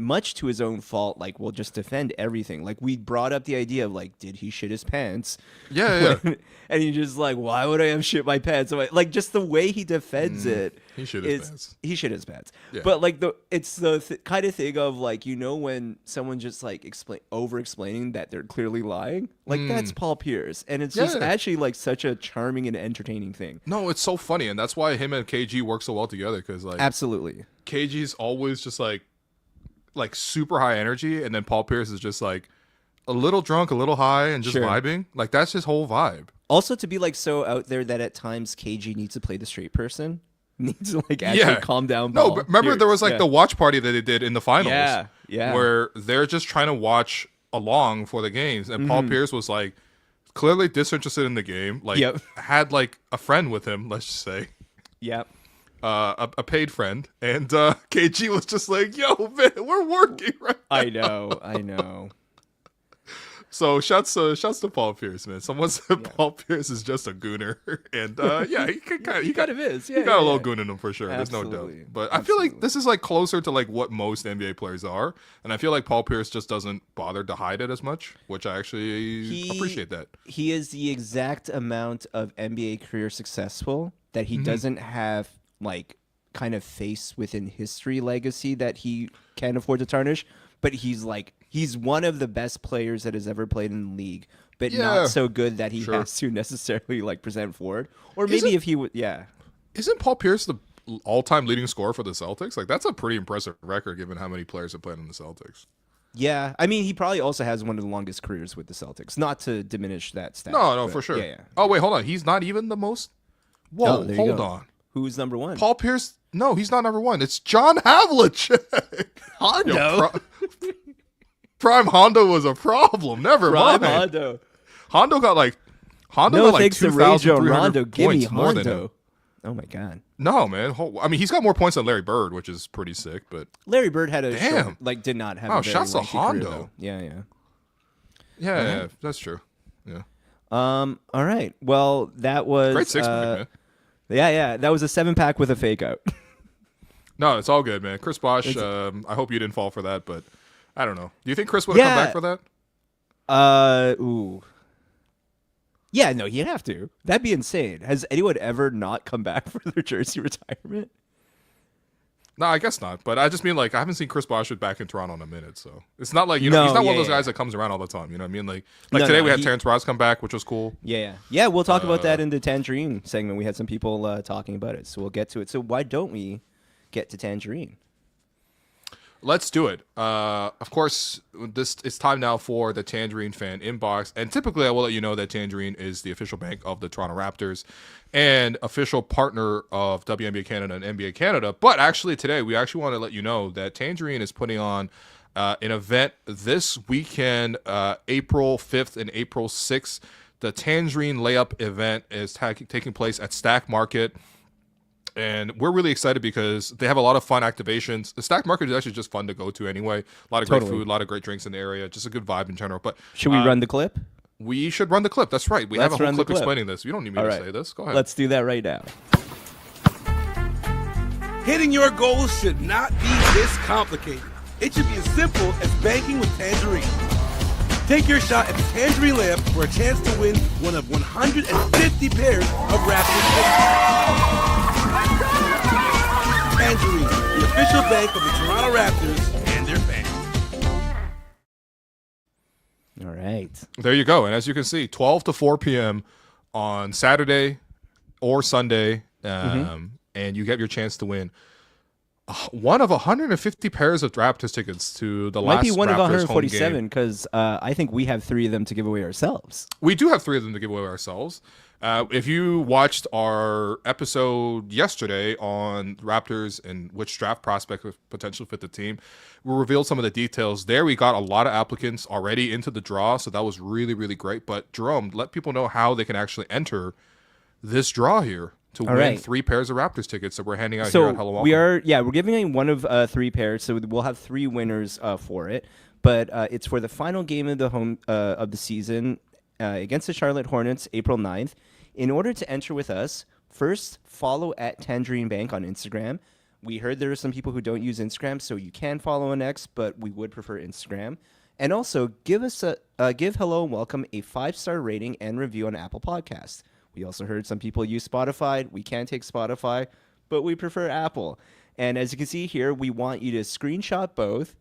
much to his own fault, like will just defend everything. Like we brought up the idea of like, did he shit his pants? Yeah. And he's just like, why would I have shit my pants? So like just the way he defends it. He shit his pants. He shit his pants. Yeah. But like it's the kind of thing of like, you know, when someone just like over explaining that they're clearly lying, like that's Paul Pierce, and it's just Yeah. actually like such a charming and entertaining thing. No, it's so funny, and that's why him and KG work so well together. Because like Absolutely. KG's always just like super high energy, and then Paul Pierce is just like a little drunk, a little high, and just Sure. vibing. Like that's his whole vibe. Also, to be like so out there that at times KG needs to play the straight person, needs to like actually calm down. No, Paul but remember Pierce. there was like Yeah. the watch party that they did in the finals. Yeah. Where they're just trying to watch along for the games, and Paul Pierce was like clearly disinterested in the game. Like Yep. had like a friend with him, let's just say. Yep. A paid friend, and KG was just like, "Yo, man, we're working right now." I know. So shouts to Paul Pierce, man. Someone said Paul Pierce is just a gooner, and yeah, he kind of is. he Yeah, got a yeah, little yeah. goon in him for sure. There's no Absolutely. doubt. But I feel like Absolutely. this is like closer to like what most NBA players are, and I feel like Paul Pierce just doesn't bother to hide it as much, which I actually appreciate that. He is the exact amount of NBA career successful that he doesn't have like kind of face within history legacy that he can afford to tarnish, but he's one of the best players that has ever played in the league, but Yeah. not so good that he Sure. has to necessarily like present forward. Or maybe Isn't- if he would, yeah. Isn't Paul Pierce the all-time leading scorer for the Celtics? Like that's a pretty impressive record given how many players have played in the Celtics. Yeah, I mean, he probably also has one of the longest careers with the Celtics. Not to diminish that stat. No, but for sure. Yeah. Oh wait, hold on. He's not even the most. Oh, Whoa, there you hold go. on. Who's number one? Paul Pierce. No, he's not number one. It's John Havlicek. Hondo. Prime Hondo was a problem. Never Prime mind. Hondo. Hondo got like No got like thanks to Ray Joe 2,300 Rondo. Give me points more than him. Hondo. Oh my God. No, man. I mean, he's got more points than Larry Bird, which is pretty sick. But Larry Bird had a Damn. short, like did not have Wow, a very shouts to lengthy career, Hondo. though. Yeah. yeah, that's true. Yeah, All right. Well, that was great six-pack, man. Yeah. That was a 7-pack with a fake out. No, it's all good, man. Chris Bosh. I hope you didn't fall for that, but I don't know. Do you think Chris would have come back for that? Ooh. Yeah, no, he'd have to. That'd be insane. Has anyone ever not come back for their jersey retirement? No, I guess not. But I just mean like I haven't seen Chris Bosh back in Toronto in a minute, so it's not like he's not one of those guys that comes around all the time. You know what I mean? Like today we had Terrence Ross come back, which was cool. Yeah. We'll talk about that in the Tangerine segment. We had some people talking about it, so we'll get to it. So why don't we get to Tangerine? Let's do it. Of course, this it's time now for the Tangerine fan inbox. And typically, I will let you know that Tangerine is the official bank of the Toronto Raptors and official partner of WNBA Canada and NBA Canada. But actually, today, we actually want to let you know that Tangerine is putting on an event this weekend, April 5th and April 6th. The Tangerine Layup event is taking place at Stack Market. And we're really excited because they have a lot of fun activations. The Stack Market is actually just fun to go to anyway. A lot of great food, a lot of great drinks in the area. Just a good vibe in general. But should we run the clip? We should run the clip. That's right. We have a whole clip explaining this. You don't need me to say this. Go ahead. Let's do that right now. Hitting your goals should not be this complicated. It should be as simple as banking with Tangerine. Take your shot at the Tangerine layup for a chance to win one of 150 pairs of Raptors tickets. Tangerine, the official bank of the Toronto Raptors and their fans. All right. There you go. And as you can see, 12 to 4 p.m. on Saturday or Sunday, and you get your chance to win one of 150 pairs of Raptors tickets to the last Might be one Raptors of 147 home game. because I think we have 3 of them to give away ourselves. We do have 3 of them to give away ourselves. If you watched our episode yesterday on Raptors and which draft prospect would potentially fit the team, we revealed some of the details there. We got a lot of applicants already into the draw, so that was really, really great. But Jerome, let people know how they can actually enter this draw here to win 3 pairs of Raptors tickets that we're handing out here at Hello Welcome. We're giving away one of 3 pairs, so we'll have 3 winners for it. But it's for the final game of the season against the Charlotte Hornets, April 9th. In order to enter with us, first follow at Tangerine Bank on Instagram. We heard there are some people who don't use Instagram, so you can follow on X, but we would prefer Instagram. And also give Hello and Welcome a 5-star rating and review on Apple Podcasts. We also heard some people use Spotify. We can take Spotify, but we prefer Apple. And as you can see here, we want you to screenshot both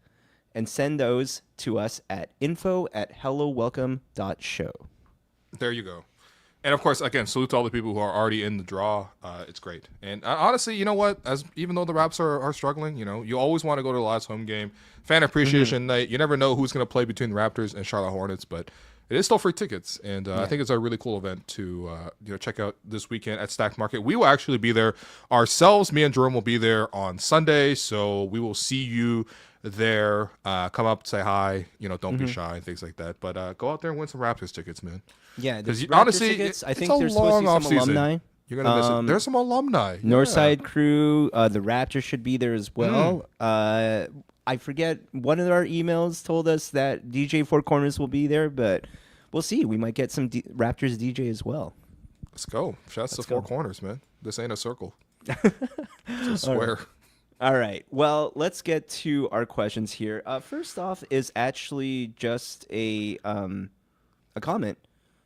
and send those to us at info@hellowelcome.show. There you go. And of course, again, salute to all the people who are already in the draw. It's great. And honestly, you know what? Even though the Raps are struggling, you always want to go to the last home game. Fan appreciation night. You never know who's going to play between the Raptors and Charlotte Hornets, but it is still free tickets. And I think it's a really cool event to check out this weekend at Stack Market. We will actually be there ourselves. Me and Jerome will be there on Sunday, so we will see you there. Come up, say hi. Don't be shy and things like that. But go out there and win some Raptors tickets, man. Yeah, because honestly, tickets, I think there's supposed to be some alumni. You're gonna miss it. There's some alumni. Northside crew, the Raptors should be there as well. I forget, one of our emails told us that DJ Four Corners will be there, but we'll see. We might get some Raptors DJ as well. Let's go. Shouts to Four Corners, man. This ain't a circle. It's a square. All right. Well, let's get to our questions here. First off is actually just a comment.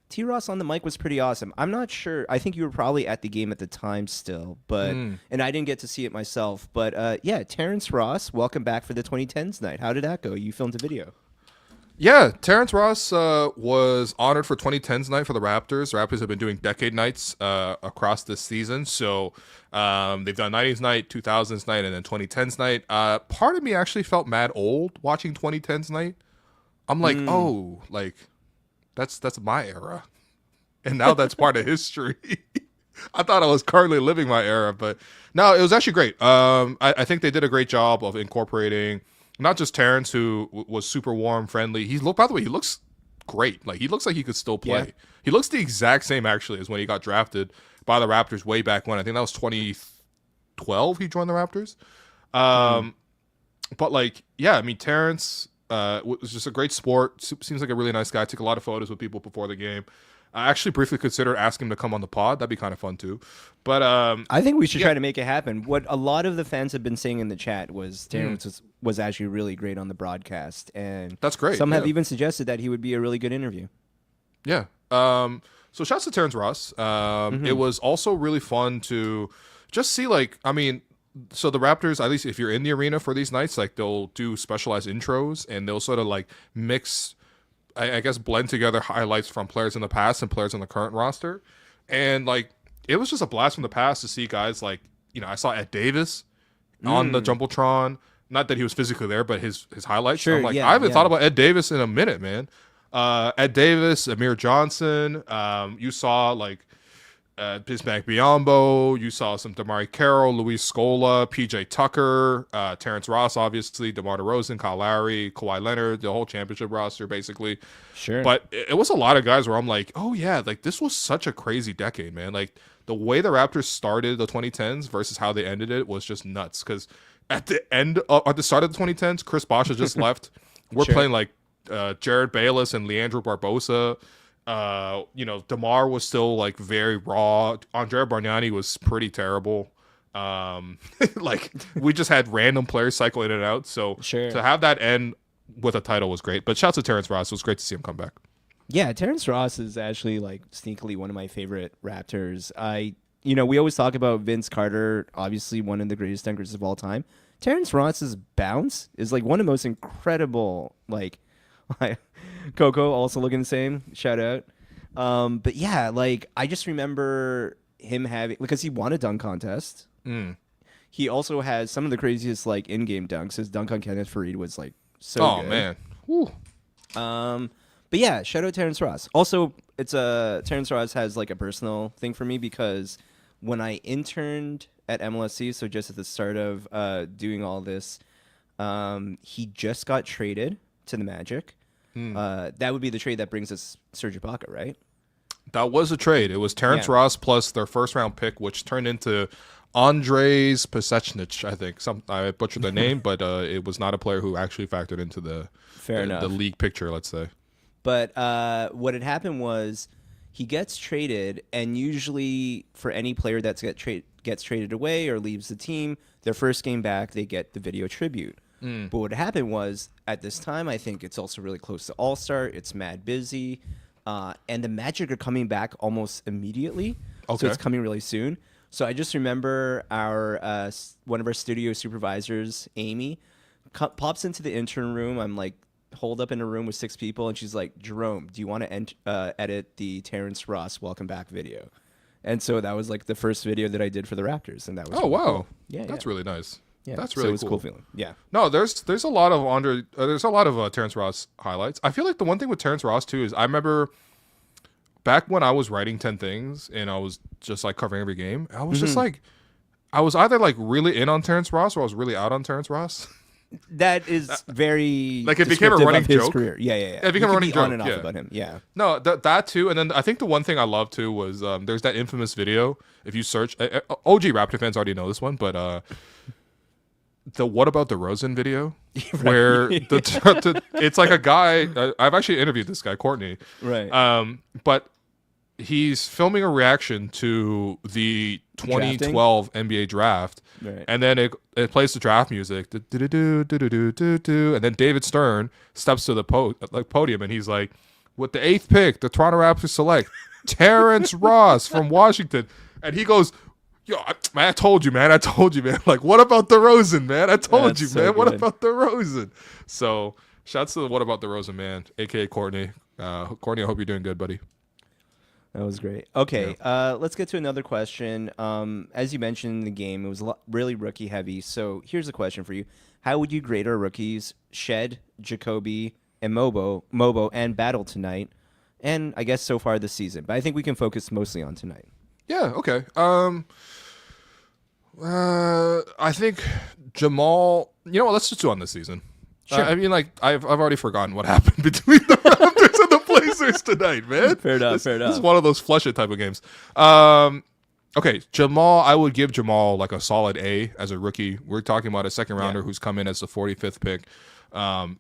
T. Ross on the mic was pretty awesome. I'm not sure. I think you were probably at the game at the time still, but and I didn't get to see it myself. But yeah, Terrence Ross, welcome back for the 2010s night. How did that go? You filmed a video. Yeah, Terrence Ross was honored for 2010s night for the Raptors. The Raptors have been doing decade nights across this season. So they've done 90s night, 2000s night, and then 2010s night. Part of me actually felt mad old watching 2010s night. I'm like, oh, like that's my era. And now that's part of history. I thought I was currently living my era, but no, it was actually great. I think they did a great job of incorporating not just Terrence, who was super warm, friendly. By the way, he looks great. Like, he looks like he could still play. Yeah. He looks the exact same, actually, as when he got drafted by the Raptors way back when. I think that was 2012 he joined the Raptors. But, like, yeah, I mean, Terrence was just a great sport. Seems like a really nice guy. Took a lot of photos with people before the game. I actually briefly considered asking him to come on the pod. That'd be kind of fun, too. But I think we should try to make it happen. What a lot of the fans have been saying in the chat was Terrence was actually really great on the broadcast. And that's great. Some have even suggested that he would be a really good interview. Yeah. So shouts to Terrence Ross. It was also really fun to just see, like, I mean, so the Raptors, at least if you're in the arena for these nights, like, they'll do specialized intros and they'll sort of like mix, I guess, blend together highlights from players in the past and players on the current roster. And, like, it was just a blast from the past to see guys like, I saw Ed Davis on the Jumbotron, not that he was physically there, but his highlights. Sure, I'm like, yeah, I haven't yeah. thought about Ed Davis in a minute, man. Ed Davis, Amir Johnson. You saw like Bismack Biyombo. You saw some Damari Carroll, Luis Scola, PJ Tucker, Terrence Ross, obviously, DeMar DeRozan, Kyle Lowry, Kawhi Leonard, the whole championship roster, basically. Sure. But it was a lot of guys where I'm like, oh yeah, like this was such a crazy decade, man. Like the way the Raptors started the 2010s versus how they ended it was just nuts. Because at the start of the 2010s, Chris Bosh had just left. We're Sure. playing like Jared Bayless and Leandro Barbosa. DeMar was still like very raw. Andrea Bargnani was pretty terrible. Like we just had random players cycle in and out. So Sure. to have that end with a title was great. But shouts to Terrence Ross. It was great to see him come back. Yeah, Terrence Ross is actually like sneakily one of my favorite Raptors. We always talk about Vince Carter, obviously one of the greatest dunkers of all time. Terrence Ross's bounce is like one of the most incredible, like Coco also looking the same. Shout out. But yeah, like I just remember him having, because he won a dunk contest. He also has some of the craziest like in-game dunks. His dunk on Kenneth Faried was like so good. Man. Whew. But yeah, shout out Terrence Ross. Also, it's Terrence Ross has like a personal thing for me because when I interned at MLSC, so just at the start of doing all this, he just got traded to the Magic. That would be the trade that brings us Serge Ibaka, right? That was a trade. It was Terrence Yeah. Ross plus their first round pick, which turned into Andres Pasechnic, I think. I butchered the name, but it was not a player who actually factored into the league picture, let's say. But what had happened was he gets traded, and usually for any player that gets traded away or leaves the team, their first game back, they get the video tribute. But what happened was, at this time, I think it's also really close to All-Star. It's mad busy. And the Magic are coming back almost immediately. Okay. So it's coming really soon. So I just remember one of our studio supervisors, Amy, pops into the intern room. I'm like holed up in a room with 6 people, and she's like, Jerome, do you want to edit the Terrence Ross welcome back video? And so that was like the first video that I did for the Raptors, and that was Oh, really wow. cool. Yeah, That's really nice. yeah. That's So really it was cool. a cool feeling. Yeah. No, there's a lot of Terrence Ross highlights. I feel like the one thing with Terrence Ross too is I remember back when I was writing 10 things and I was just like covering every game, I was just like, I was either like really in on Terrence Ross or I was really out on Terrence Ross. That is very Like, it became a descriptive running of his joke. career. Yeah. It became You a could running be on joke, and off yeah. about him. Yeah. No, that too. And then I think the one thing I love too was there's that infamous video. If you search, OG Raptor fans already know this one, but the What About the Rosen video, where it's like a guy. I've actually interviewed this guy, Courtney. Right. But he's filming a reaction to the 2012 NBA draft, Right. and then it plays the draft music, and then David Stern steps to the podium, and he's like, with the 8th pick, the Toronto Raptors select Terrence Ross from Washington, and he goes, yo, man, I told you, man. Like, what about the Rosen, man? I told That's you, so man. What good. about the Rosen? So, shouts to the What About the Rosen, man, aka Courtney. Courtney, I hope you're doing good, buddy. That was great. Okay, let's get to another question. As you mentioned in the game, it was really rookie heavy. So here's a question for you: how would you grade our rookies, Shead, Jacoby, and Mogbo, and Battle tonight? And I guess so far this season, but I think we can focus mostly on tonight. Yeah. Okay. I think Jamal. You know what? Let's just do on this season. Sure. I mean, like I've already forgotten what happened between the Raptors and the Blazers tonight, man. Fair enough. This is one of those flush it type of games. Okay, Jamal. I would give Jamal like a solid A as a rookie. We're talking about a second rounder who's come in as the 45th pick.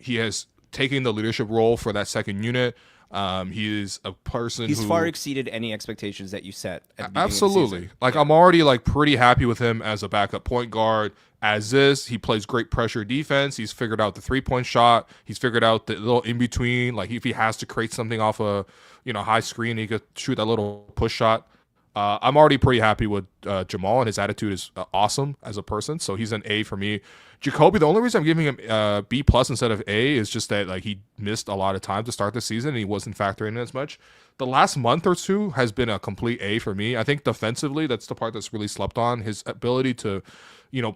He has taken the leadership role for that second unit. He is a person He's who far exceeded any expectations that you set. At the beginning of the absolutely. season. Like I'm already like pretty happy with him as a backup point guard. As is, he plays great pressure defense. He's figured out the 3-point shot. He's figured out the little in between. Like if he has to create something off a high screen, he could shoot that little push shot. I'm already pretty happy with Jamal, and his attitude is awesome as a person. So he's an A for me. Jacoby, the only reason I'm giving him B plus instead of A is just that like he missed a lot of time to start the season and he wasn't factoring in as much. The last month or two has been a complete A for me. I think defensively, that's the part that's really slept on. His ability to,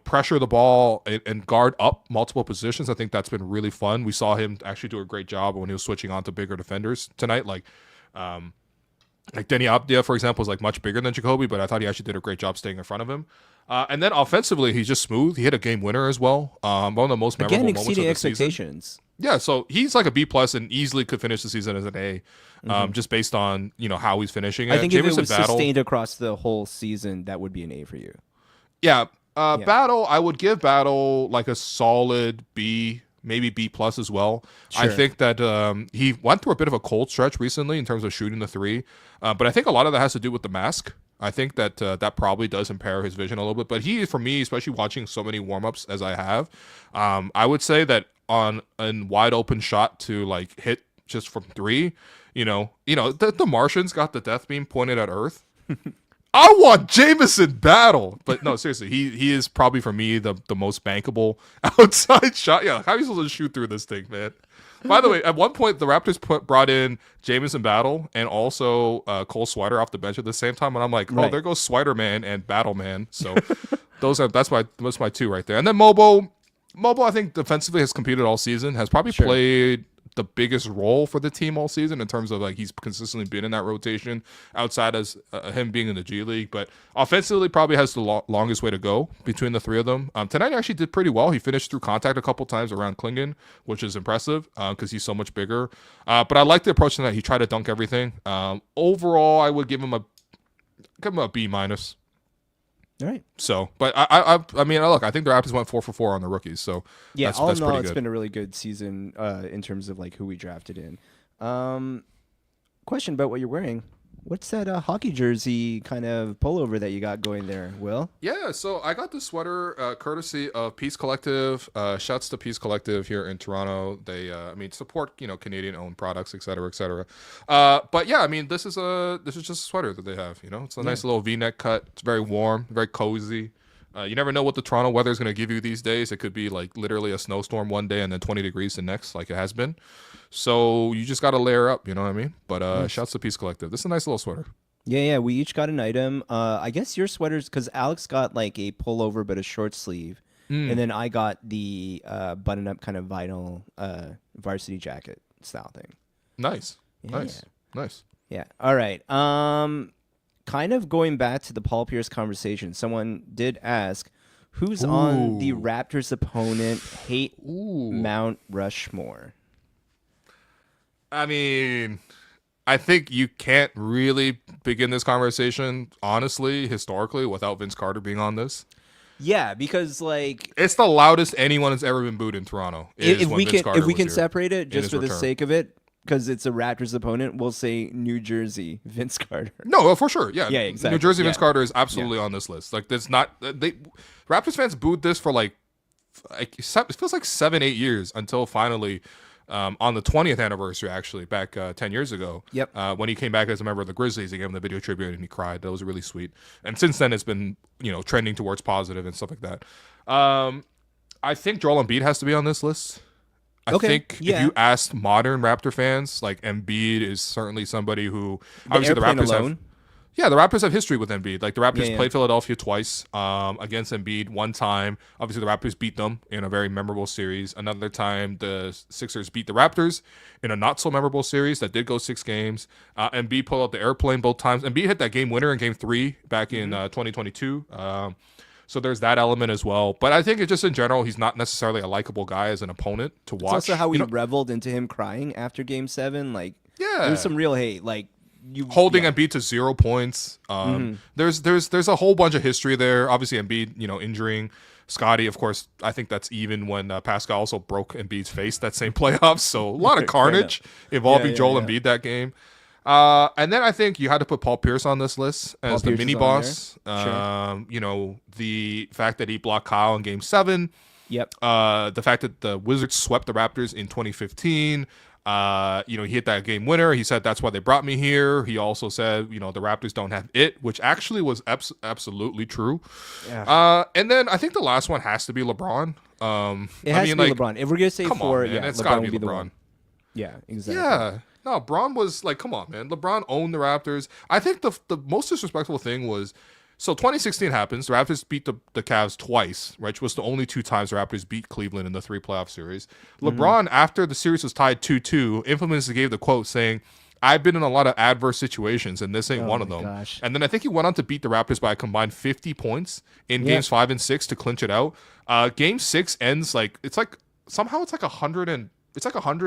pressure the ball and guard up multiple positions. I think that's been really fun. We saw him actually do a great job when he was switching on to bigger defenders tonight. Like Denny Abdia, for example, is like much bigger than Jacoby, but I thought he actually did a great job staying in front of him. And then offensively, he's just smooth. He hit a game winner as well. One of the most memorable moments of the exceeding season. expectations. Yeah, so he's like a B plus and easily could finish the season as an A, just based on how he's finishing. I think if it was Battle, sustained across the whole season, that would be an A for you. Yeah, Battle, I would give Battle like a solid B, maybe B plus as well. Sure. I think that he went through a bit of a cold stretch recently in terms of shooting the three, but I think a lot of that has to do with the mask. I think that that probably does impair his vision a little bit. But he, for me, especially watching so many warm-ups as I have, I would say that on a wide open shot to like hit just from three, the Martians got the death beam pointed at Earth. I want Jamison Battle, but no, seriously, he is probably for me the most bankable outside shot. Yeah, how are you supposed to shoot through this thing, man? By the way, at one point the Raptors brought in Jamison Battle and also Cole Swider off the bench at the same time, and I'm like, oh, there goes Swider Man and Battle Man. So that's my two right there. And then Mogbo, I think defensively has competed all season, has probably played the biggest role for the team all season in terms of like he's consistently been in that rotation outside as him being in the G League, but offensively probably has the longest way to go between the three of them. Tonight he actually did pretty well. He finished through contact a couple times around Klingon, which is impressive because he's so much bigger. But I like the approach tonight. He tried to dunk everything. Overall, I would give him a B minus. All right. So, but I mean, look, I think the Raptors went 4 for 4 on the rookies. So yeah, that's all in all, pretty it's good. been a really good season in terms of like who we drafted in. Question about what you're wearing. What's that hockey jersey kind of pullover that you got going there, Will? Yeah, so I got this sweater courtesy of Peace Collective. Shouts to Peace Collective here in Toronto. They, support Canadian-owned products, et cetera, et cetera. But yeah, I mean, this is just a sweater that they have. It's a nice little V-neck cut. It's very warm, very cozy. You never know what the Toronto weather is going to give you these days. It could be like literally a snowstorm one day and then 20 degrees the next, like it has been. So you just got to layer up, you know what I mean? But shouts to Peace Collective. This is a nice little sweater. Yeah, we each got an item. I guess your sweaters, because Alex got like a pullover but a short sleeve, and then I got the button-up kind of vinyl varsity jacket style thing. Nice. Yeah. Nice. Yeah. All right. Kind of going back to the Paul Pierce conversation, someone did ask, who's on the Raptors' opponent hate Mount Rushmore? I mean, I think you can't really begin this conversation, honestly, historically, without Vince Carter being on this. Yeah, because like it's the loudest anyone has ever been booed in Toronto. If we can separate it just for the sake of it, because it's a Raptors opponent, we'll say New Jersey Vince Carter. No, for sure. Yeah, exactly. New Jersey Vince Carter is absolutely on this list. Like, there's not Raptors fans booed this for like it feels like 7-8 years until finally. On the 20th anniversary, actually, back 10 years ago, when he came back as a member of the Grizzlies, they gave him the video tribute and he cried. That was really sweet. And since then, it's been trending towards positive and stuff like that. I think Joel Embiid has to be on this list. I think if you asked modern Raptor fans, like Embiid is certainly somebody who obviously the Raptors have. Yeah, the Raptors have history with Embiid. Like the Raptors played Philadelphia twice against Embiid one time. Obviously, the Raptors beat them in a very memorable series. Another time, the Sixers beat the Raptors in a not so memorable series that did go 6 games. Embiid pulled out the airplane both times. Embiid hit that game winner in Game 3 back in 2022. So there's that element as well. But I think it just in general, he's not necessarily a likable guy as an opponent to watch. It's also how we reveled into him crying after Game 7. Like, there was some real hate. Like. Holding Embiid to 0 points. There's a whole bunch of history there. Obviously, Embiid, injuring Scottie. Of course, I think that's even when Pascal also broke Embiid's face that same playoffs. So a lot of carnage involving Joel Embiid that game. And then I think you had to put Paul Pierce on this list as the mini boss. The fact that he blocked Kyle in Game 7. Yep. The fact that the Wizards swept the Raptors in 2015. He hit that game winner. He said that's why they brought me here. He also said, the Raptors don't have it, which actually was absolutely true. Yeah. And then I think the last one has to be LeBron. It has to be LeBron. If we're gonna say come four, on, man, yeah, it's LeBron gotta would be the LeBron. one. Yeah, exactly. Yeah. No, Braun was like, come on, man. LeBron owned the Raptors. I think the most disrespectful thing was, so 2016 happens. The Raptors beat the Cavs twice, right? Which was the only 2 times the Raptors beat Cleveland in the 3 playoff series. LeBron, after the series was tied 2-2, infamously gave the quote saying, I've been in a lot of adverse situations, and this ain't one of them. Gosh. And then I think he went on to beat the Raptors by a combined 50 points in games 5 and 6 to clinch it out. Game 6 ends somehow it's like 100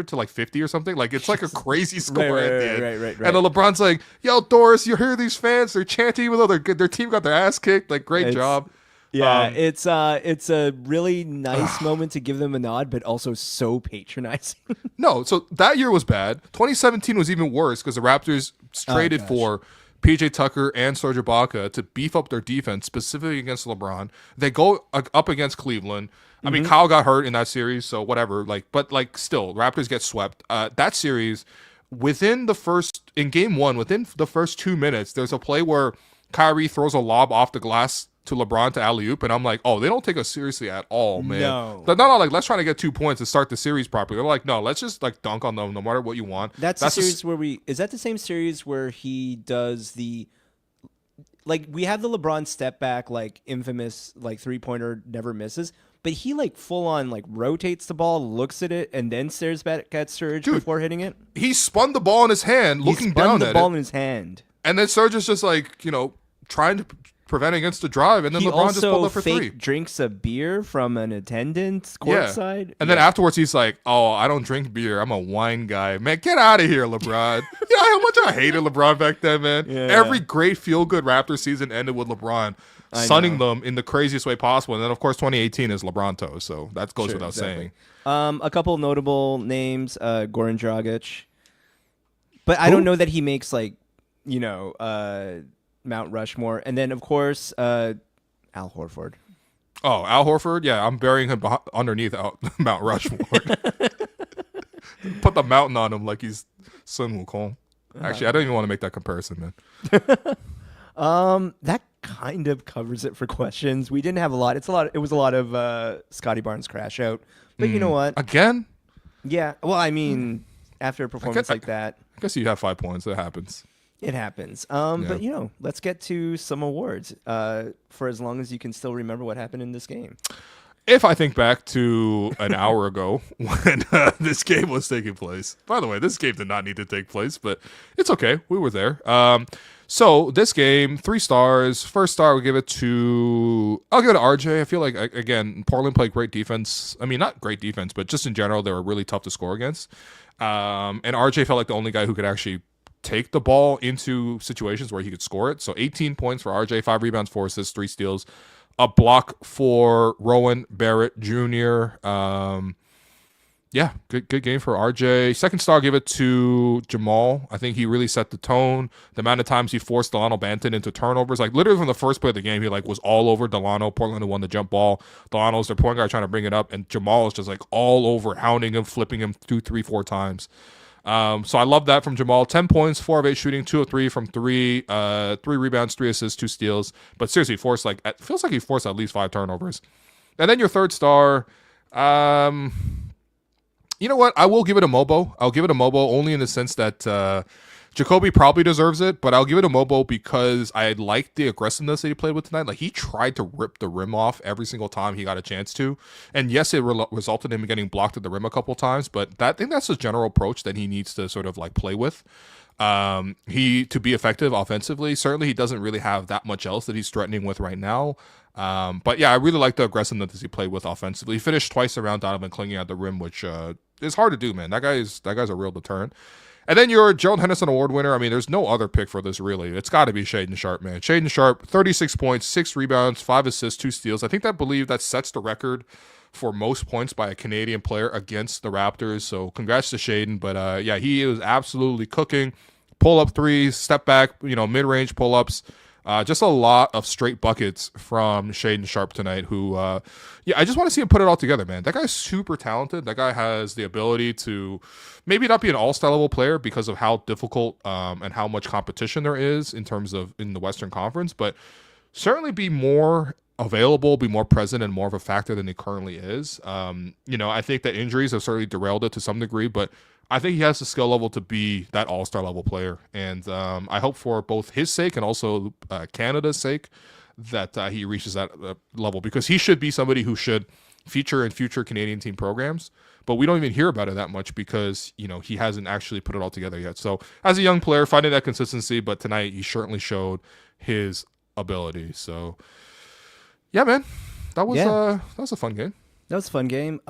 to like 50 or something. Like, it's like a crazy score at the end. Right. And then LeBron's like, yo, Doris, you hear these fans? They're chanting even though their team got their ass kicked. Like, great job. Yeah, it's a really nice moment to give them a nod, but also so patronizing. No, so that year was bad. 2017 was even worse because the Raptors traded for PJ Tucker and Serge Ibaka to beef up their defense, specifically against LeBron. They go up against Cleveland. I mean, Kyle got hurt in that series, so whatever. But still, Raptors get swept. That series, in game 1, within the first 2 minutes, there's a play where Kyrie throws a lob off the glass to LeBron to alley-oop, and I'm like, oh, they don't take us seriously at all, man. No. They're not like, let's try to get 2 points to start the series properly. They're like, no, let's just dunk on them no matter what you want. That's the series is that the same series where he does we have the LeBron step back, infamous, 3-pointer never misses, but he full on rotates the ball, looks at it, and then stares back at Serge before hitting it. He spun the ball in his hand, looking down at it. the ball in his hand. And then Serge is just trying to prevent against the drive, and then LeBron just pulled up for 3. He also drinks a beer from an attendant courtside. And then afterwards, he's like, oh, I don't drink beer. I'm a wine guy. Man, get out of here, LeBron. How much I hated LeBron back then, man. Yeah. Every great feel-good Raptors season ended with LeBron sunning them in the craziest way possible. And then, of course, 2018 is LeBron toes, so that goes without saying. A couple notable names, Goran Dragic. But I don't know that he makes, Mount Rushmore. And then, of course, Al Horford. Oh, Al Horford? Yeah, I'm burying him underneath Mount Rushmore. Put the mountain on him like he's Sun Wukong. Actually, I don't even want to make that comparison, man. That kind of covers it for questions. We didn't have a lot. It was a lot of Scottie Barnes crash out. But you know what? Again? Yeah. Well, I mean, after a performance like that, I guess you have 5 points. That happens. it happens. But let's get to some awards. For as long as you can still remember what happened in this game. If I think back to an hour ago when this game was taking place. By the way, this game did not need to take place, but it's okay. We were there. So this game, 3 stars. First star, I'll give it to RJ. I feel like, again, Portland played great defense. I mean, not great defense, but just in general, they were really tough to score against. And RJ felt like the only guy who could actually take the ball into situations where he could score it. So 18 points for RJ, 5 rebounds, 4 assists, 3 steals. A block for Rowan Barrett Jr. Good game for RJ. Second star, give it to Jamal. I think he really set the tone. The amount of times he forced Delano Banton into turnovers, literally from the first play of the game, he was all over Delano. Portland who won the jump ball. Delano's their point guard trying to bring it up, and Jamal is just all over, hounding him, flipping him 2, 3, 4 times. So I love that from Jamal. 10 points, 4 of 8 shooting, 2 of 3 from 3, 3 rebounds, 3 assists, 2 steals. But seriously, it feels like he forced at least 5 turnovers. And then your third star, you know what? I will give it a Mogbo. I'll give it a Mogbo only in the sense that Jacoby probably deserves it, but I'll give it a Mogbo because I liked the aggressiveness that he played with tonight. He tried to rip the rim off every single time he got a chance to. And yes, it resulted in him getting blocked at the rim a couple times, but I think that's his general approach that he needs to sort of play with. To be effective offensively, certainly he doesn't really have that much else that he's threatening with right now. But yeah, I really like the aggressiveness that he played with offensively. He finished twice around Donovan clinging at the rim, which is hard to do, man. That guy's a real deterrent. And then your Gerald Henderson Award winner, I mean, there's no other pick for this, really. It's got to be Shaedon Sharpe, man. Shaedon Sharpe, 36 points, 6 rebounds, 5 assists, 2 steals. I think that sets the record for most points by a Canadian player against the Raptors. So congrats to Shaedon. But he is absolutely cooking. Pull-up threes, step back, mid-range pull-ups. Just a lot of straight buckets from Shead and Sharpe tonight, who, I just want to see him put it all together, man. That guy's super talented. That guy has the ability to maybe not be an all-star level player because of how difficult and how much competition there is in terms of in the Western Conference, but certainly be more available, be more present, and more of a factor than he currently is. I think that injuries have certainly derailed it to some degree, but I think he has the skill level to be that all-star level player. And I hope for both his sake and also Canada's sake that he reaches that level, because he should be somebody who should feature in future Canadian team programs. But we don't even hear about it that much because, he hasn't actually put it all together yet. So as a young player, finding that consistency, but tonight he certainly showed his ability. So, yeah, man, that was a fun game. That was a fun game.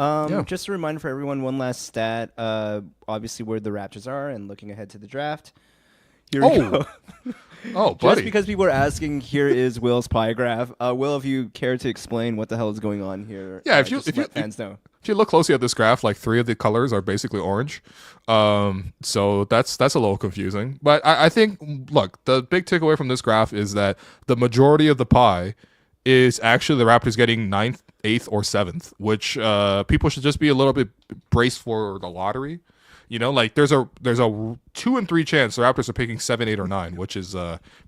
Just a reminder for everyone, one last stat. Obviously, where the Raptors are and looking ahead to the draft. Here we go. Oh, buddy. Just because people are asking, here is Will's pie graph. Will, if you care to explain what the hell is going on here, yeah, if you let fans know. If you look closely at this graph, like 3 of the colors are basically orange. So that's a little confusing. But I think, look, the big takeaway from this graph is that the majority of the pie is actually the Raptors getting 9th, 8th, or 7th, which people should just be a little bit braced for the lottery. There's a 2 in 3 chance the Raptors are picking 7, 8, or 9, which is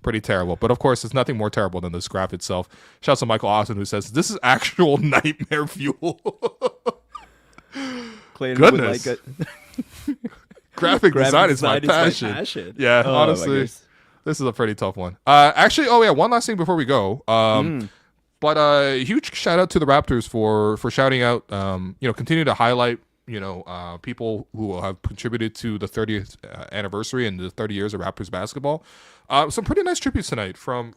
pretty terrible. But of course, it's nothing more terrible than this graph itself. Shout out to Michael Austin, who says this is actual nightmare fuel. Clayton Goodness, would like graphic design is my passion. Yeah, honestly, this is a pretty tough one. One last thing before we go. But a huge shout out to the Raptors for shouting out, continue to highlight, people who have contributed to the 30th anniversary and the 30 years of Raptors basketball. Some pretty nice tributes tonight from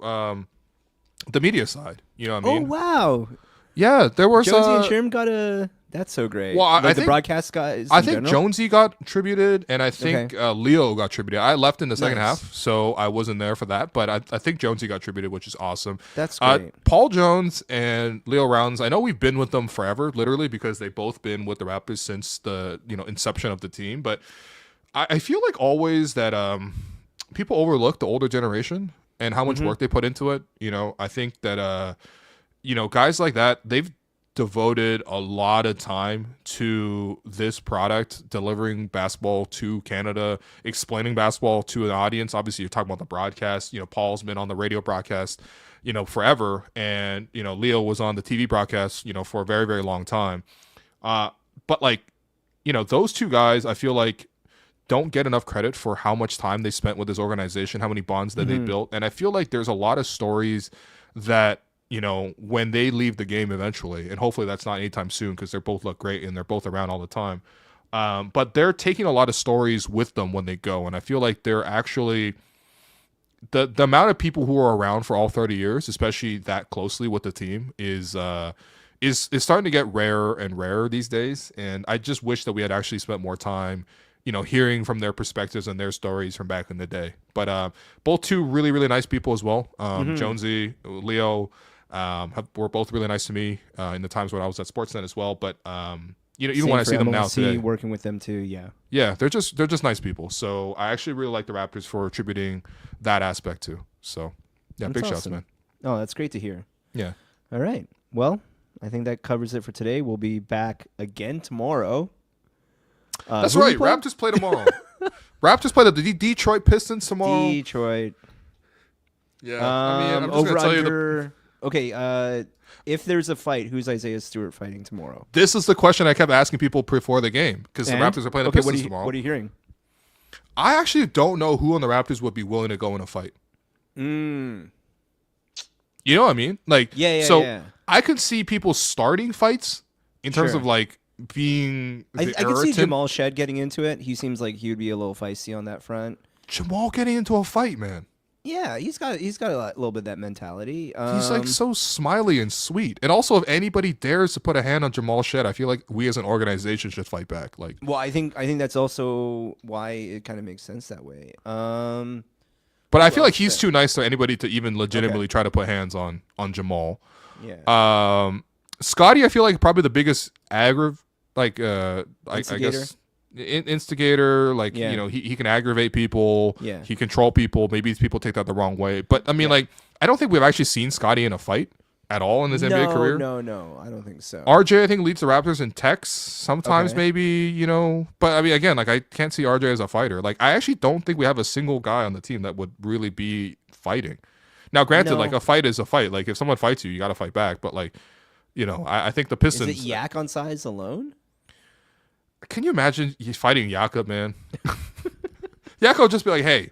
the media side. You know what I mean? Oh, wow. Yeah, there was Jonesy and Sherm got a... That's so great. Well, I the think, broadcast guys. I think Jonesy got tributed, and I think Leo got tributed. I left in the second Nice. half, so I wasn't there for that. But I think Jonesy got tributed, which is awesome. That's great. Paul Jones and Leo Rounds. I know we've been with them forever, literally, because they've both been with the Raptors since the inception of the team. But I feel like always that people overlook the older generation and how much work they put into it. I think that guys like that, they've devoted a lot of time to this product, delivering basketball to Canada, explaining basketball to an audience. Obviously, you're talking about the broadcast. Paul's been on the radio broadcast, forever. And, Leo was on the TV broadcast, for a very, very long time. But those two guys, I feel like don't get enough credit for how much time they spent with this organization, how many bonds that they built. And I feel like there's a lot of stories that, when they leave the game eventually, and hopefully that's not anytime soon because they both look great and they're both around all the time. But they're taking a lot of stories with them when they go. And I feel like they're actually the amount of people who are around for all 30 years, especially that closely with the team, is starting to get rarer and rarer these days. And I just wish that we had actually spent more time hearing from their perspectives and their stories from back in the day. But both two really, really nice people as well. Jonesy, Leo, were both really nice to me in the times when I was at Sportsnet as well. But even when I see them now today, working with them too, yeah, they're just nice people. So I actually really like the Raptors for attributing that aspect too. So yeah, That's big awesome. shouts, man. Oh, that's great to hear. Yeah. All right. Well, I think that covers it for today. We'll be back again tomorrow. That's right. Raptors play tomorrow. Raptors play the Detroit Pistons tomorrow. Detroit. Yeah. I'm just gonna tell you Okay. If there's a fight, who's Isaiah Stewart fighting tomorrow? This is the question I kept asking people before the game because the Raptors are playing the Pistons tomorrow. What are you hearing? I actually don't know who on the Raptors would be willing to go in a fight. Mm. You know what I mean? Yeah. I could see people starting fights in terms of being I could see Jamal Shead getting into it. He seems like he would be a little feisty on that front. Jamal getting into a fight, man. Yeah, he's got a little bit of that mentality. He's so smiley and sweet. And also, if anybody dares to put a hand on Jamal Shead, I feel like we as an organization should fight back. Well, I think that's also why it kind of makes sense that way. But I feel like he's too nice to anybody to even legitimately try to put hands on Jamal. Yeah. Scottie, I feel like probably the biggest I guess instigator. Like Yeah. you know, he can aggravate people. Yeah. He control people. Maybe these people take that the wrong way. But I mean, like I don't think we've actually seen Scottie in a fight at all in his NBA career. No, I don't think so. RJ, I think, leads the Raptors in texts. Sometimes Okay. maybe, you know. But, I mean, again, like, I can't see RJ as a fighter. Like, I actually don't think we have a single guy on the team that would really be fighting. Now, granted, No. like, a fight is a fight. Like, if someone fights you, you got to fight back. But, like, you know, I think the Is Pistons... it Yak on size alone? Can you imagine he's fighting Jakob, man? Jakob will just be like, hey,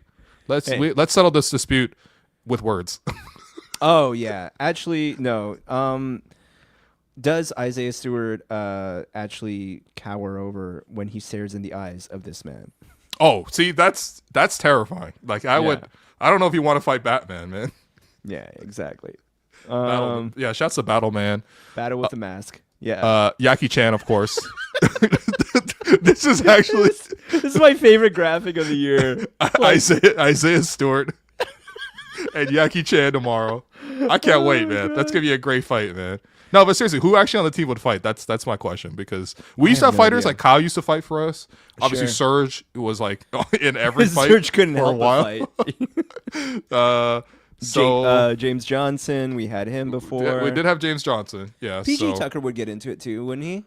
let's settle this dispute with words. Oh yeah, actually no. Does Isaiah Stewart actually cower over when he stares in the eyes of this man? Oh, see, that's terrifying. Like, I don't know if you want to fight Batman, man. Yeah, exactly. Shouts to Battle Man. Battle with the mask. Yeah. Yaki Chan, of course. This is actually This is my favorite graphic of the year. Isaiah Stewart and Yaki Chan tomorrow. I can't wait, man. That's gonna be a great fight, man. No, but seriously, who actually on the team would fight? That's my question, because we used to have no fighters idea. like Kyle used to fight for us. Obviously, Sure. Serge was like in every fight Serge couldn't for help a while. but fight. James Johnson, we had him before. we did have James Johnson. Yeah, PJ so. Tucker would get into it too, wouldn't he?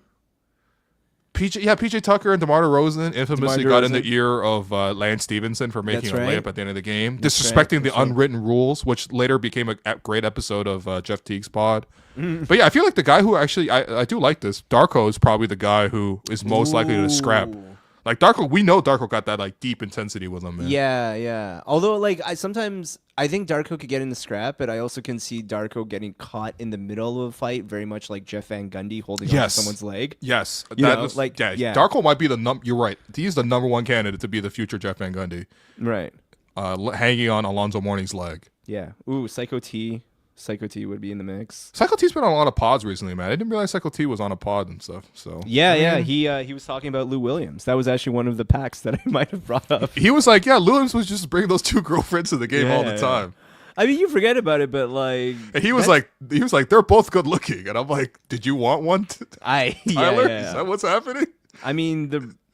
PJ Tucker and DeMar DeRozan infamously DeMar got in the DeRozan. ear of Lance Stevenson for making That's a right. layup at the end of the game, That's disrespecting right. the That's right. unwritten rules, which later became a great episode of Jeff Teague's pod. Mm. But yeah, I feel like the guy who actually, I do like this, Darko is probably the guy who is most likely to scrap. Ooh. Like Darko, we know Darko got that like deep intensity with him, man. Yeah. Although, like, I think Darko could get in the scrap, but I also can see Darko getting caught in the middle of a fight, very much like Jeff Van Gundy holding on to Yes. someone's leg. Yes, You know, is- like, yeah. Darko might be you're right. He's the number one candidate to be the future Jeff Van Gundy, Right. hanging on Alonzo Mourning's leg. Yeah. Ooh, Psycho T. Psycho T would be in the mix. Psycho T's been on a lot of pods recently, man. I didn't realize Psycho T was on a pod and stuff. So Yeah. He was talking about Lou Williams. That was actually one of the packs that I might have brought up. he was like, yeah, Lewis was just bringing those two girlfriends to the game all the Yeah. time. I mean, you forget about it, but like, And he was like, they're both good looking, and I'm like, did you want one, Tyler? Is that what's happening? I mean,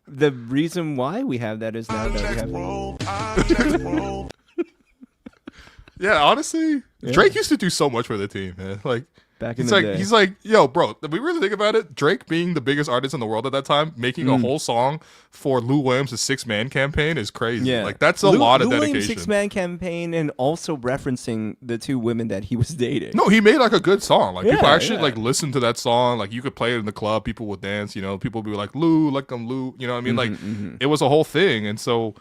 the reason why we have that is now that we have. Yeah, honestly, Drake used to do so much for the team, man. Like Back in he's the like day. he's like, yo, bro. If we really think about it, Drake being the biggest artist in the world at that time, making a whole song for Lou Williams' 6-man campaign is crazy. Yeah, Like that's a lot of Lou Williams' dedication. 6-man campaign, and also referencing the two women that he was dating. No, he made like a good song. Like people Yeah, actually yeah. like listen to that song. Like you could play it in the club, people would dance. You know, people would be like Lou, like I'm Lou. You know what I mean? Like it was a whole thing. And so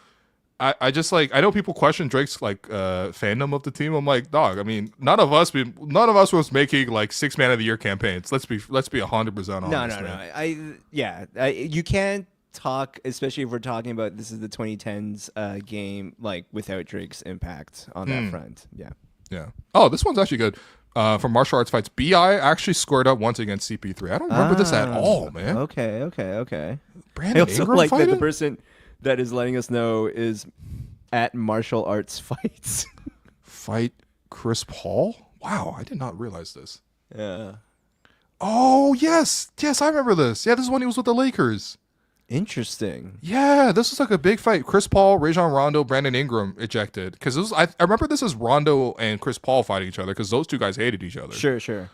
I just like I know people question Drake's like fandom of the team. I'm like, dog. I mean, none of us was making like 6-man of the year campaigns. Let's be 100% honest. No. You can't talk, especially if we're talking about this is the 2010s game, like without Drake's impact on that front. Yeah. Yeah. Oh, this one's actually good. From Martial Arts Fights, BI actually scored up once against CP3. I don't remember this at all, man. Okay. I Brandon also Ingram like that fighting? the person that is letting us know is at Martial Arts Fights. Fight Chris Paul? Wow, I did not realize this. Yeah. Oh, yes, I remember this. Yeah, this is when he was with the Lakers. Interesting. Yeah, this was like a big fight. Chris Paul, Rajon Rondo, Brandon Ingram ejected. Because I remember this as Rondo and Chris Paul fighting each other because those two guys hated each other. Sure.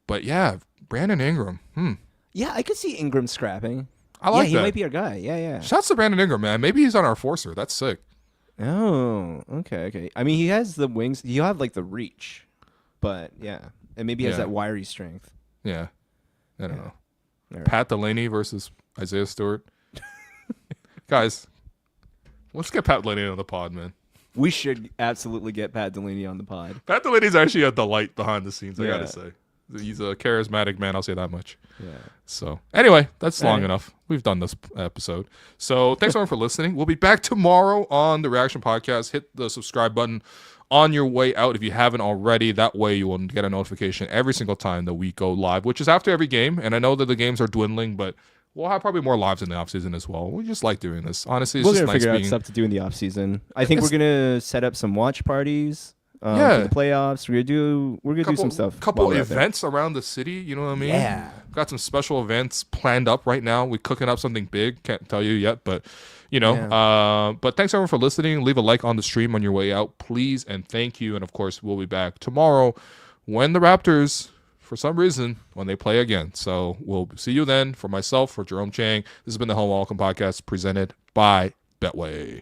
But yeah, Brandon Ingram. Yeah, I could see Ingram scrapping. I like he that. might be our guy. Yeah. Shouts to Brandon Ingram, man. Maybe he's on our Forcer. That's sick. Oh, okay. I mean, he has the wings. He'll have like the reach, but yeah, and maybe he has Yeah. that wiry strength. Yeah. I don't know. All right. Pat Delaney versus Isaiah Stewart. Guys, let's get Pat Delaney on the pod, man. We should absolutely get Pat Delaney on the pod. Pat Delaney's actually a delight behind the scenes, I Yeah. gotta say. He's a charismatic man, I'll say that much. Yeah. So, anyway, that's long right. enough. We've done this episode. So, thanks everyone for listening. We'll be back tomorrow on the Reaction Podcast. Hit the subscribe button on your way out if you haven't already. That way, you will get a notification every single time that we go live, which is after every game. And I know that the games are dwindling, but we'll have probably more lives in the offseason as well. We just like doing this. Honestly, it's We're just gonna nice figure out being... stuff to do in the off season. I think we're gonna set up some watch parties. for the playoffs. We're gonna do some stuff. Couple while we're out there. events around the city. You know what I mean? Yeah. Got some special events planned up right now. We're cooking up something big. Can't tell you yet, but you know. Yeah. But thanks everyone for listening. Leave a like on the stream on your way out, please, and thank you. And of course, we'll be back tomorrow when the Raptors, for some reason, when they play again. So we'll see you then. For myself, for Jerome Chang, this has been the Home Welcome Podcast presented by Betway.